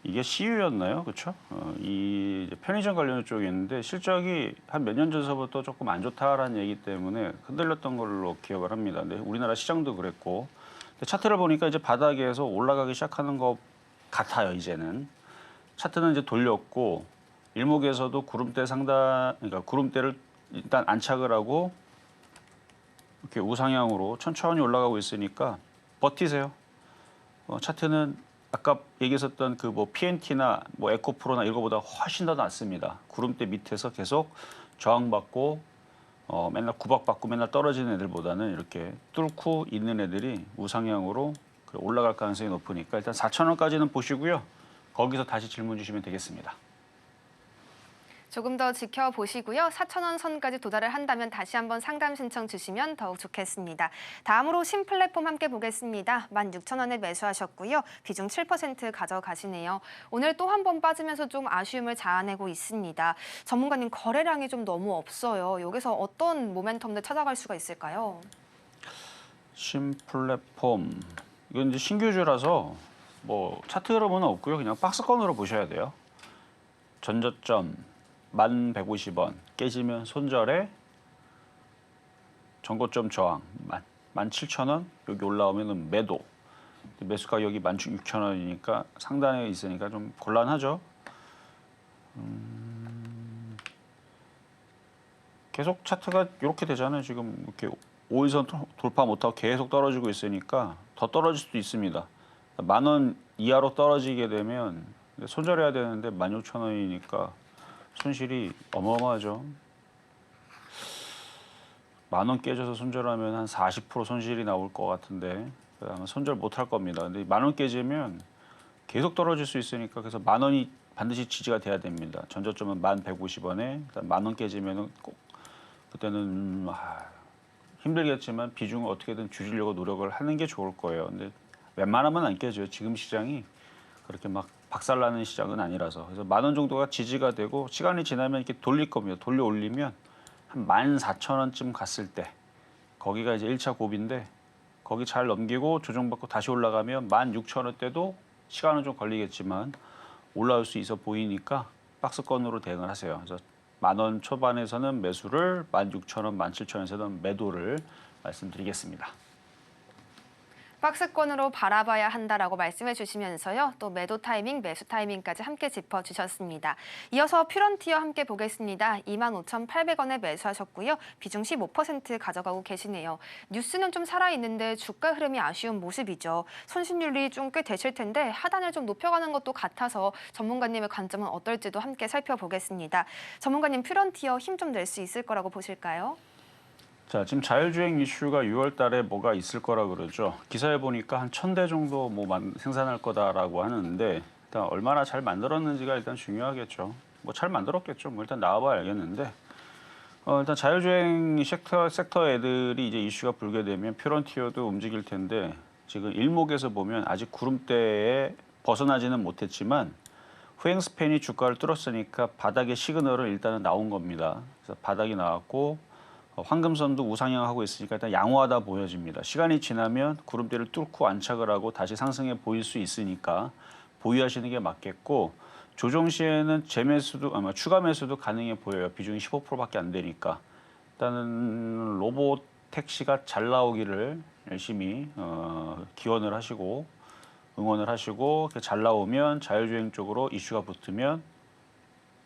이게 CU였나요? 그렇죠? 이 편의점 관련 쪽이 있는데 실적이 한 몇 년 전서부터 조금 안 좋다라는 얘기 때문에 흔들렸던 걸로 기억을 합니다. 근데 우리나라 시장도 그랬고, 근데 차트를 보니까 이제 바닥에서 올라가기 시작하는 것 같아요. 이제는 차트는 이제 돌렸고 일목에서도 구름대 그러니까 구름대를 일단 안착을 하고 이렇게 우상향으로 천천히 올라가고 있으니까 버티세요. 차트는 아까 얘기했었던 그 뭐 PNT나 뭐 에코프로나 이거보다 훨씬 더 낫습니다. 구름대 밑에서 계속 저항받고 맨날 구박받고 맨날 떨어지는 애들보다는 이렇게 뚫고 있는 애들이 우상향으로 올라갈 가능성이 높으니까 일단 4,000원까지는 보시고요. 거기서 다시 질문 주시면 되겠습니다.
조금 더 지켜보시고요. 4,000원 선까지 도달을 한다면 다시 한번 상담 신청 주시면 더욱 좋겠습니다. 다음으로 신플랫폼 함께 보겠습니다. 16,000원에 매수하셨고요. 비중 7% 가져가시네요. 오늘 또 한 번 빠지면서 좀 아쉬움을 자아내고 있습니다. 전문가님, 거래량이 좀 너무 없어요. 여기서 어떤 모멘텀들 찾아갈 수가 있을까요?
신플랫폼 이건 이제 신규주라서 뭐 차트 흐름은 없고요. 그냥 박스권으로 보셔야 돼요. 전저점 1,150원 깨지면 손절에 전고점 저항 17,000원 여기 올라오면 매도. 매수 가격이 16,000원이니까 상단에 있으니까 좀 곤란하죠. 계속 차트가 이렇게 되잖아요. 지금 이렇게 5일선 돌파 못하고 계속 떨어지고 있으니까 더 떨어질 수도 있습니다. 10,000원 이하로 떨어지게 되면 손절해야 되는데 16,000원이니까 손실이 어마어마하죠. 10,000원 깨져서 손절하면 한 40% 손실이 나올 것 같은데 아마 손절 못할 겁니다. 근데 10,000원 깨지면 계속 떨어질 수 있으니까 그래서 10,000원이 반드시 지지가 돼야 됩니다. 전저점은 1,150원에 10,000원 깨지면은 꼭 그때는 힘들겠지만 비중을 어떻게든 줄이려고 노력을 하는 게 좋을 거예요. 근데 웬만하면 안 깨져요. 지금 시장이 그렇게 막 박살나는 시장은 아니라서. 그래서 10,000원 정도가 지지가 되고 시간이 지나면 이렇게 돌릴 겁니다. 돌려 올리면 한 14,000원쯤 갔을 때 거기가 이제 1차 고비인데 거기 잘 넘기고 조정받고 다시 올라가면 16,000원대도 시간은 좀 걸리겠지만 올라올 수 있어 보이니까 박스권으로 대응을 하세요. 그래서 10,000원 초반에서는 매수를, 16,000원, 17,000원에서는 매도를 말씀드리겠습니다.
박스권으로 바라봐야 한다라고 말씀해 주시면서요. 또 매도 타이밍, 매수 타이밍까지 함께 짚어주셨습니다. 이어서 퓨런티어 함께 보겠습니다. 25,800원에 매수하셨고요. 비중 15% 가져가고 계시네요. 뉴스는 좀 살아있는데 주가 흐름이 아쉬운 모습이죠. 손실률이 좀 꽤 되실 텐데 하단을 좀 높여가는 것도 같아서 전문가님의 관점은 어떨지도 함께 살펴보겠습니다. 전문가님 퓨런티어 힘 좀 낼 수 있을 거라고 보실까요?
자, 지금 자율주행 이슈가 6월 달에 뭐가 있을 거라 그러죠. 기사에 보니까 한 1,000대 정도 생산할 거다라고 하는데 일단 얼마나 잘 만들었는지가 일단 중요하겠죠. 뭐 잘 만들었겠죠. 뭐 일단 나와봐야 알겠는데 일단 자율주행 섹터 애들이 이제 이슈가 불게 되면 퓨런티어도 움직일 텐데 지금 일목에서 보면 아직 구름대에 벗어나지는 못했지만 후행스팬이 주가를 뚫었으니까 바닥의 시그널은 일단은 나온 겁니다. 그래서 바닥이 나왔고 황금선도 우상향하고 있으니까 일단 양호하다 보여집니다. 시간이 지나면 구름대를 뚫고 안착을 하고 다시 상승해 보일 수 있으니까 보유하시는 게 맞겠고 조정 시에는 재매수도 아마 추가 매수도 가능해 보여요. 비중이 15%밖에 안 되니까 일단은 로봇 택시가 잘 나오기를 열심히 기원을 하시고 응원을 하시고 잘 나오면 자율주행 쪽으로 이슈가 붙으면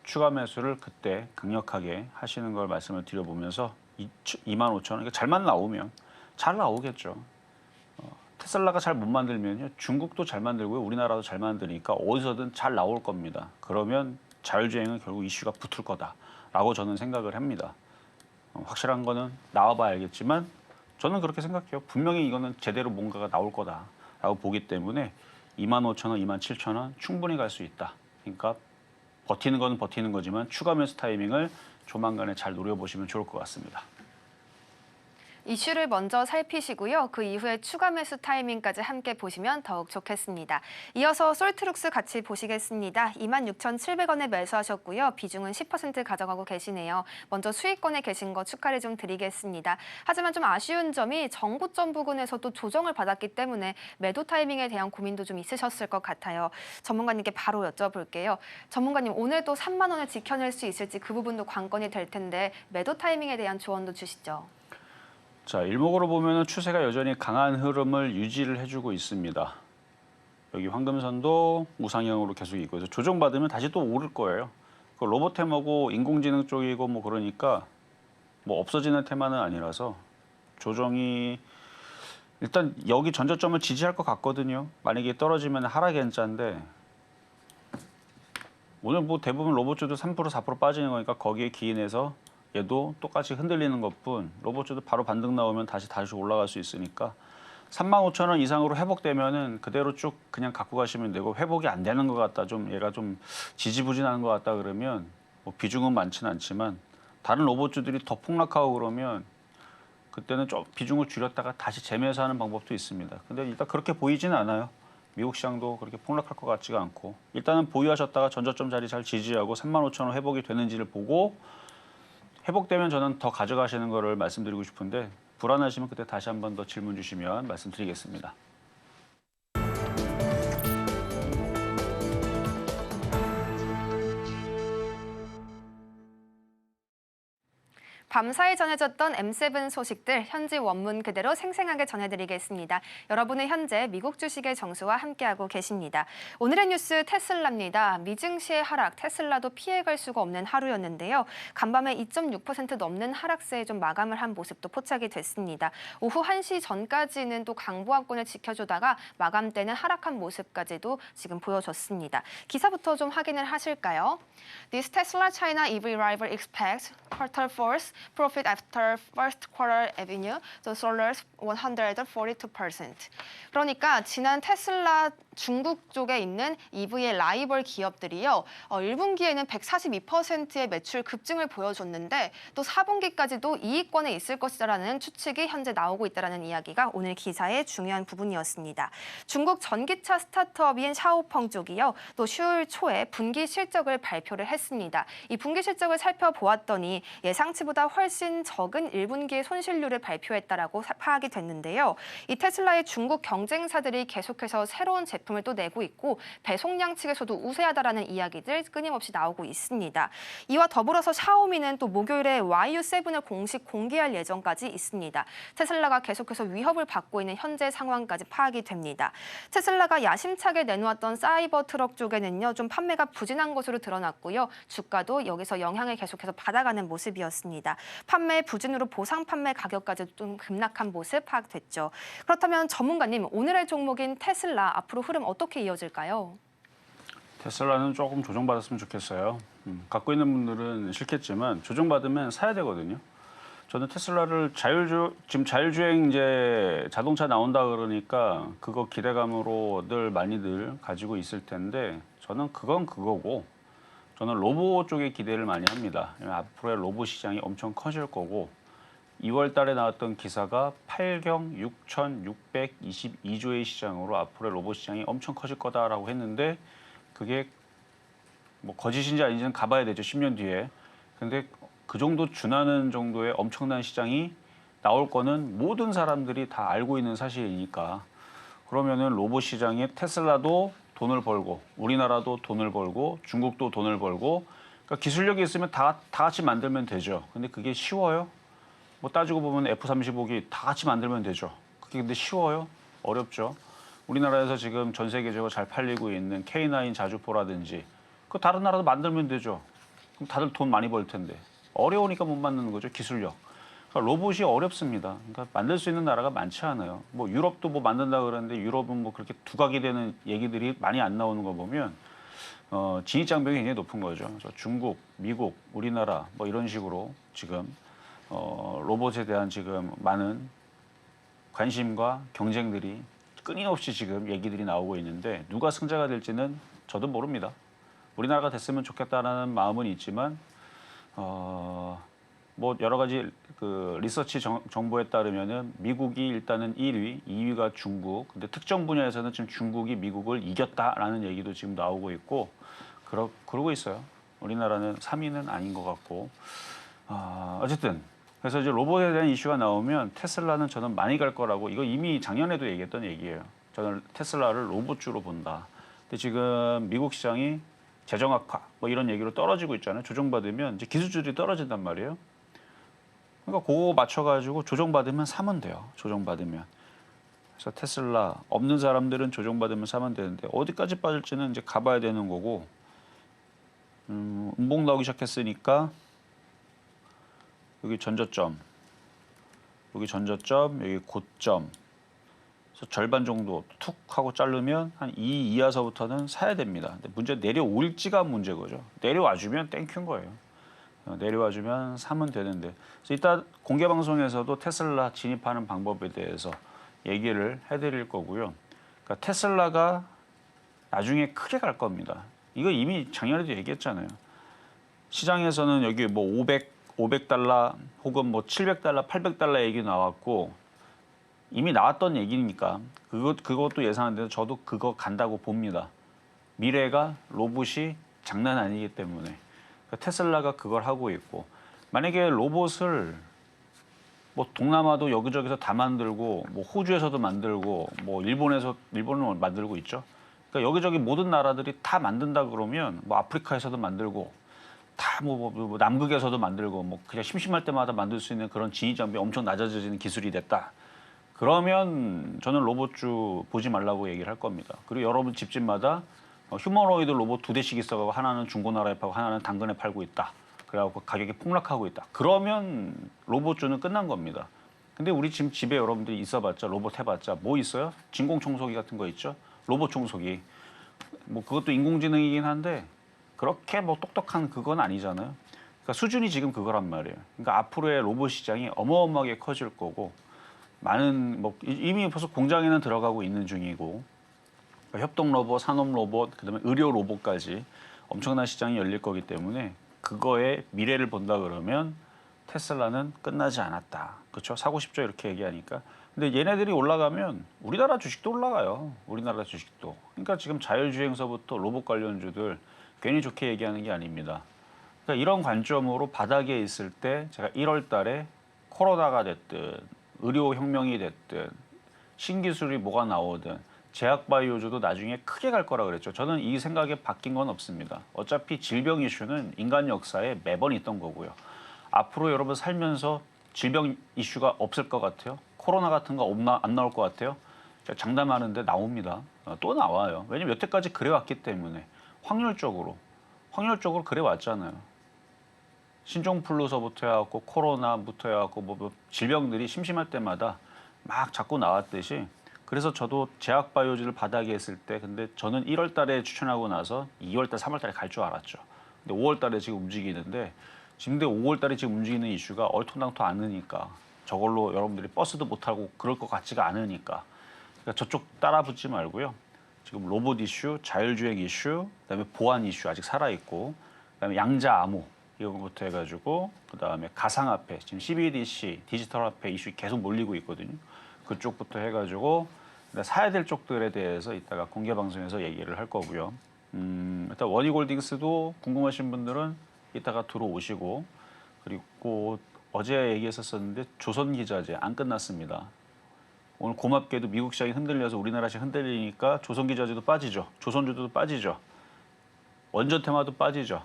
추가 매수를 그때 강력하게 하시는 걸 말씀을 드려보면서 25,000원, 그러니까 잘만 나오면 잘 나오겠죠. 테슬라가 잘 못 만들면요, 중국도 잘 만들고요, 우리나라도 잘 만드니까 어디서든 잘 나올 겁니다. 그러면 자율주행은 결국 이슈가 붙을 거다라고 저는 생각을 합니다. 확실한 거는 나와봐야 알겠지만 저는 그렇게 생각해요. 분명히 이거는 제대로 뭔가가 나올 거다라고 보기 때문에 25,000원, 27,000원 충분히 갈 수 있다. 그러니까 버티는 건 버티는 거지만 추가 매수 타이밍을 조만간에 잘 노려보시면 좋을 것 같습니다.
이슈를 먼저 살피시고요. 그 이후에 추가 매수 타이밍까지 함께 보시면 더욱 좋겠습니다. 이어서 솔트룩스 같이 보시겠습니다. 26,700원에 매수하셨고요. 비중은 10% 가져가고 계시네요. 먼저 수익권에 계신 거 축하를 좀 드리겠습니다. 하지만 좀 아쉬운 점이 정고점 부근에서도 조정을 받았기 때문에 매도 타이밍에 대한 고민도 좀 있으셨을 것 같아요. 전문가님께 바로 여쭤볼게요. 전문가님, 오늘도 3만 원을 지켜낼 수 있을지 그 부분도 관건이 될 텐데 매도 타이밍에 대한 조언도 주시죠.
자, 일목으로 보면 추세가 여전히 강한 흐름을 유지를 해주고 있습니다. 여기 황금선도 우상향으로 계속 있고, 그래서 조정받으면 다시 또 오를 거예요. 그 로봇 테마고 인공지능 쪽이고 뭐 그러니까 뭐 없어지는 테마는 아니라서 조정이 일단 여기 전저점을 지지할 것 같거든요. 만약에 떨어지면 하락 N자인데 오늘 뭐 대부분 로봇주도 3% 4% 빠지는 거니까 거기에 기인해서 얘도 똑같이 흔들리는 것뿐 로봇주도 바로 반등 나오면 다시 올라갈 수 있으니까 35,000원 이상으로 회복되면은 그대로 쭉 그냥 갖고 가시면 되고 회복이 안 되는 것 같다, 좀 얘가 좀 지지부진하는 것 같다 그러면 뭐 비중은 많지는 않지만 다른 로봇주들이 더 폭락하고 그러면 그때는 좀 비중을 줄였다가 다시 재매수하는 방법도 있습니다. 근데 일단 그렇게 보이지는 않아요. 미국 시장도 그렇게 폭락할 것 같지가 않고 일단은 보유하셨다가 전저점 자리 잘 지지하고 35,000원 회복이 되는지를 보고 회복되면 저는 더 가져가시는 거를 말씀드리고 싶은데 불안하시면 그때 다시 한 번 더 질문 주시면 말씀드리겠습니다.
밤사이 전해졌던 M7 소식들 현지 원문 그대로 생생하게 전해드리겠습니다. 여러분은 현재 미국 주식의 정수와 함께하고 계십니다. 오늘의 뉴스 테슬라입니다. 미증시의 하락, 테슬라도 피해갈 수가 없는 하루였는데요. 간밤에 2.6% 넘는 하락세에 좀 마감을 한 모습도 포착이 됐습니다. 오후 1시 전까지는 또 강보합권을 지켜주다가 마감 때는 하락한 모습까지도 지금 보여줬습니다. 기사부터 좀 확인을 하실까요? This Tesla China EV rival expects quarter fourth profit after first quarter revenue, the solar's 142%. 그러니까 지난 테슬라 중국 쪽에 있는 EV의 라이벌 기업들이요. 1분기에는 142%의 매출 급증을 보여줬는데 또 4분기까지도 이익권에 있을 것이라는 추측이 현재 나오고 있다는 이야기가 오늘 기사의 중요한 부분이었습니다. 중국 전기차 스타트업인 샤오펑 쪽이요. 또 10월 초에 분기 실적을 발표를 했습니다. 이 분기 실적을 살펴보았더니 예상치보다 훨씬 적은 1분기의 손실률을 발표했다라고 파악이 됐는데요. 이 테슬라의 중국 경쟁사들이 계속해서 새로운 제품을 또 내고 있고 배송량 측에서도 우세하다라는 이야기들 끊임없이 나오고 있습니다. 이와 더불어서 샤오미는 또 목요일에 YU7을 공식 공개할 예정까지 있습니다. 테슬라가 계속해서 위협을 받고 있는 현재 상황까지 파악이 됩니다. 테슬라가 야심차게 내놓았던 사이버 트럭 쪽에는요, 좀 판매가 부진한 것으로 드러났고요. 주가도 여기서 영향을 계속해서 받아가는 모습이었습니다. 판매 부진으로 보상 판매 가격까지 좀 급락한 모습 파악됐죠. 그렇다면 전문가님, 오늘의 종목인 테슬라 앞으로 흐름 어떻게 이어질까요?
테슬라는 조금 조정받았으면 좋겠어요. 갖고 있는 분들은 싫겠지만 조정받으면 사야 되거든요. 저는 테슬라를 지금 자율주행 이제 자동차 나온다 그러니까 그거 기대감으로 늘 많이들 가지고 있을 텐데 저는 그건 그거고 저는 로봇 쪽에 기대를 많이 합니다. 앞으로의 로봇 시장이 엄청 커질 거고 2월 달에 나왔던 기사가 8경 6,622조의 시장으로 앞으로의 로봇 시장이 엄청 커질 거다라고 했는데 그게 뭐 거짓인지 아닌지는 가봐야 되죠. 10년 뒤에. 근데 그 정도 준하는 정도의 엄청난 시장이 나올 거는 모든 사람들이 다 알고 있는 사실이니까 그러면은 로봇 시장에 테슬라도 돈을 벌고 우리나라도 돈을 벌고 중국도 돈을 벌고 그러니까 기술력이 있으면 다 같이 만들면 되죠. 근데 그게 쉬워요? 뭐 따지고 보면 F-35기 다 같이 만들면 되죠. 그게 근데 쉬워요? 어렵죠. 우리나라에서 지금 전 세계적으로 잘 팔리고 있는 K9 자주포라든지 그 다른 나라도 만들면 되죠. 그럼 다들 돈 많이 벌 텐데 어려우니까 못 만드는 거죠. 기술력. 그러니까 로봇이 어렵습니다. 그러니까 만들 수 있는 나라가 많지 않아요. 뭐 유럽도 뭐 만든다 그러는데 유럽은 뭐 그렇게 두각이 되는 얘기들이 많이 안 나오는 거 보면 진입 장벽이 굉장히 높은 거죠. 그래서 중국, 미국, 우리나라 뭐 이런 식으로 지금 로봇에 대한 지금 많은 관심과 경쟁들이 끊임없이 지금 얘기들이 나오고 있는데 누가 승자가 될지는 저도 모릅니다. 우리나라가 됐으면 좋겠다라는 마음은 있지만 뭐 여러 가지 그 리서치 정보에 따르면은 미국이 일단은 1위, 2위가 중국. 근데 특정 분야에서는 지금 중국이 미국을 이겼다라는 얘기도 지금 나오고 있고 그러고 있어요. 우리나라는 3위는 아닌 것 같고 어쨌든. 그래서 이제 로봇에 대한 이슈가 나오면 테슬라는 저는 많이 갈 거라고 이거 이미 작년에도 얘기했던 얘기예요. 저는 테슬라를 로봇주로 본다. 근데 지금 미국 시장이 재정 악화 뭐 이런 얘기로 떨어지고 있잖아요. 조정받으면 이제 기술주들이 떨어진단 말이에요. 그러니까 그거 맞춰가지고 조정받으면 사면 돼요. 조정받으면. 그래서 테슬라 없는 사람들은 조정받으면 사면 되는데 어디까지 빠질지는 이제 가봐야 되는 거고 음봉 나오기 시작했으니까 여기 전저점, 여기 고점. 그래서 절반 정도 툭 하고 자르면 한 2 이하서부터는 사야 됩니다. 근데 문제 내려올지가 문제인 거죠. 내려와주면 땡큐인 거예요. 내려와주면 사면 되는데. 그래서 이따 공개 방송에서도 테슬라 진입하는 방법에 대해서 얘기를 해드릴 거고요. 그러니까 테슬라가 나중에 크게 갈 겁니다. 이거 이미 작년에도 얘기했잖아요. 시장에서는 여기 뭐 500달러 혹은 뭐 700달러, 800달러 얘기 나왔고 이미 나왔던 얘기니까 그것도 예상하는데 저도 그거 간다고 봅니다. 미래가 로봇이 장난 아니기 때문에 그러니까 테슬라가 그걸 하고 있고 만약에 로봇을 뭐 동남아도 여기저기서 다 만들고 뭐 호주에서도 만들고 뭐 일본은 만들고 있죠. 그러니까 여기저기 모든 나라들이 다 만든다 그러면 뭐 아프리카에서도 만들고 다 뭐 남극에서도 만들고 뭐 그냥 심심할 때마다 만들 수 있는 그런 진위 장비 엄청 낮아지는 기술이 됐다. 그러면 저는 로봇주 보지 말라고 얘기를 할 겁니다. 그리고 여러분 집집마다 휴머노이드 로봇 2대씩 있어가고 하나는 중고나라에 팔고 하나는 당근에 팔고 있다. 그래갖고 가격이 폭락하고 있다. 그러면 로봇주는 끝난 겁니다. 근데 우리 지금 집에 여러분들이 있어봤자 로봇 해봤자 뭐 있어요? 진공 청소기 같은 거 있죠? 로봇 청소기. 뭐 그것도 인공지능이긴 한데 그렇게 뭐 똑똑한 그건 아니잖아요. 그러니까 수준이 지금 그거란 말이에요. 그러니까 앞으로의 로봇 시장이 어마어마하게 커질 거고 많은 뭐 이미 벌써 공장에는 들어가고 있는 중이고 그러니까 협동 로봇, 산업 로봇, 그다음에 의료 로봇까지 엄청난 시장이 열릴 거기 때문에 그거의 미래를 본다 그러면 테슬라는 끝나지 않았다. 그렇죠? 사고 싶죠 이렇게 얘기하니까. 근데 얘네들이 올라가면 우리나라 주식도 올라가요. 우리나라 주식도. 그러니까 지금 자율주행서부터 로봇 관련주들 괜히 좋게 얘기하는 게 아닙니다. 그러니까 이런 관점으로 바닥에 있을 때 제가 1월 달에 코로나가 됐든 의료혁명이 됐든 신기술이 뭐가 나오든 제약바이오주도 나중에 크게 갈 거라 그랬죠. 저는 이 생각에 바뀐 건 없습니다. 어차피 질병 이슈는 인간 역사에 매번 있던 거고요. 앞으로 여러분 살면서 질병 이슈가 없을 것 같아요. 코로나 같은 거 안 나올 것 같아요. 제가 장담하는데 나옵니다. 또 나와요. 왜냐면 여태까지 그래왔기 때문에 확률적으로 그래왔잖아요. 신종플루서부터 해갖고 코로나부터 해갖고 뭐 질병들이 심심할 때마다 막 자꾸 나왔듯이 그래서 저도 제약바이오주를 바닥에 했을 때 근데 저는 1월 달에 추천하고 나서 2월 달, 3월 달에 갈 줄 알았죠. 근데 5월 달에 지금 움직이는데 지금 5월 달에 지금 움직이는 이슈가 얼토당토 않으니까 저걸로 여러분들이 버스도 못 타고 그럴 것 같지가 않으니까 그러니까 저쪽 따라 붙지 말고요. 지금 로봇 이슈, 자율주행 이슈, 그다음에 보안 이슈 아직 살아있고 그다음에 양자 암호 이거부터 해가지고 그다음에 가상화폐 지금 CBDC 디지털 화폐 이슈 계속 몰리고 있거든요. 그쪽부터 해가지고 사야 될 쪽들에 대해서 이따가 공개 방송에서 얘기를 할 거고요. 일단 원희골딩스도 궁금하신 분들은 이따가 들어오시고 그리고 어제 얘기했었는데 조선기자재 안 끝났습니다. 오늘 고맙게도 미국 시장이 흔들려서 우리나라 시장 흔들리니까 조선기자재도 빠지죠. 조선주도 빠지죠. 원전 테마도 빠지죠.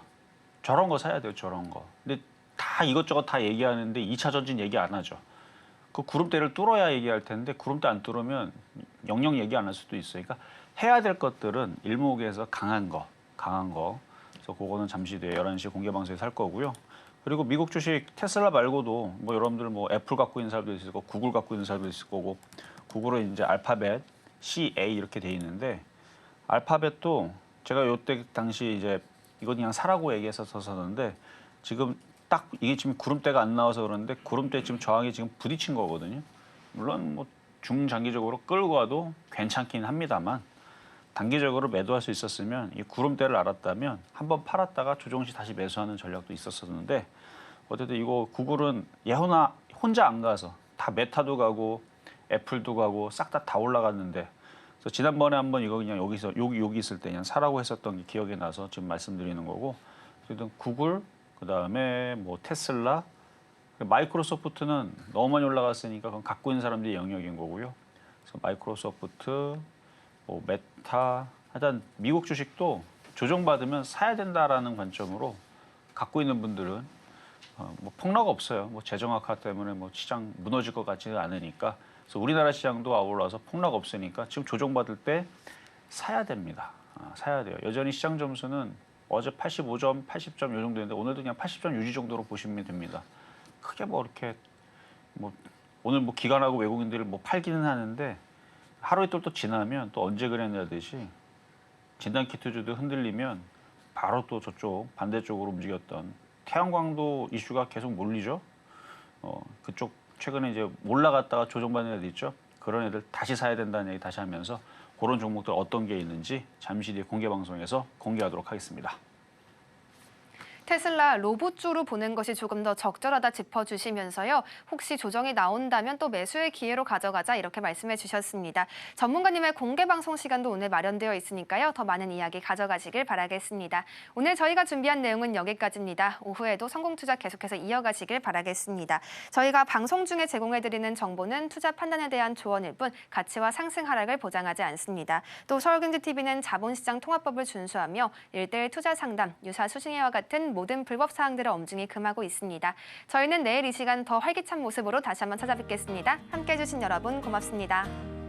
저런 거 사야 돼요. 저런 거. 근데 다 이것저것 다 얘기하는데 2차 전지 얘기 안 하죠. 그 구름대를 뚫어야 얘기할 텐데 구름대 안 뚫으면 영영 얘기 안 할 수도 있어요. 그러니까 해야 될 것들은 일목에서 강한 거. 그래서 그거는 잠시 뒤에 11시 공개 방송에서 할 거고요. 그리고 미국 주식 테슬라 말고도 뭐 여러분들 뭐 애플 갖고 있는 사람도 있을 거고 구글 갖고 있는 사람도 있을 거고 구글은 이제 알파벳, CA 이렇게 돼 있는데 알파벳도 제가 요때 당시 이제 이거 그냥 사라고 얘기했었었는데 지금 딱 이게 지금 구름대가 안 나와서 그러는데 구름대 지금 저항이 지금 부딪힌 거거든요. 물론 뭐 중장기적으로 끌고 가도 괜찮긴 합니다만 단기적으로 매도할 수 있었으면 이 구름대를 알았다면 한번 팔았다가 조정 시 다시 매수하는 전략도 있었었는데 어쨌든 이거 구글은 예호나 혼자 안 가서 다 메타도 가고 애플도 가고 싹 다 올라갔는데 그래서 지난번에 한번 이거 그냥 여기서 여기 있을 때 그냥 사라고 했었던 게 기억이 나서 지금 말씀드리는 거고 어쨌든 구글 그다음에 뭐 테슬라 마이크로소프트는 너무 많이 올라갔으니까 그건 갖고 있는 사람들이 영역인 거고요. 그래서 마이크로소프트 뭐 메타 하여튼 미국 주식도 조정받으면 사야 된다라는 관점으로 갖고 있는 분들은 뭐 폭락 없어요. 뭐 재정 악화 때문에 뭐 시장 무너질 것 같지는 않으니까. 그래서 우리나라 시장도 아울러서 폭락 없으니까 지금 조정받을 때 사야 됩니다. 사야 돼요. 여전히 시장 점수는 어제 85점, 80점 요 정도인데 오늘도 그냥 80점 유지 정도로 보시면 됩니다. 크게 뭐 이렇게 뭐 오늘 뭐 기관하고 외국인들을 뭐 팔기는 하는데 하루 이틀 또 지나면 또 언제 그랬냐듯이 진단키트주도 흔들리면 바로 또 저쪽 반대쪽으로 움직였던 태양광도 이슈가 계속 몰리죠. 그쪽 최근에 이제 올라갔다가 조정받는 애들 있죠. 그런 애들 다시 사야 된다는 얘기 다시 하면서 그런 종목들 어떤 게 있는지 잠시 뒤에 공개 방송에서 공개하도록 하겠습니다.
테슬라 로봇주로 보는 것이 조금 더 적절하다 짚어주시면서요. 혹시 조정이 나온다면 또 매수의 기회로 가져가자 이렇게 말씀해 주셨습니다. 전문가님의 공개 방송 시간도 오늘 마련되어 있으니까요. 더 많은 이야기 가져가시길 바라겠습니다. 오늘 저희가 준비한 내용은 여기까지입니다. 오후에도 성공투자 계속해서 이어가시길 바라겠습니다. 저희가 방송 중에 제공해드리는 정보는 투자 판단에 대한 조언일 뿐 가치와 상승 하락을 보장하지 않습니다. 또 서울경제TV는 자본시장 통합법을 준수하며 1:1 투자 상담, 유사 수신회와 같은 모든 불법 사항들을 엄중히 금하고 있습니다. 저희는 내일 이 시간 더 활기찬 모습으로 다시 한번 찾아뵙겠습니다. 함께해 주신 여러분 고맙습니다.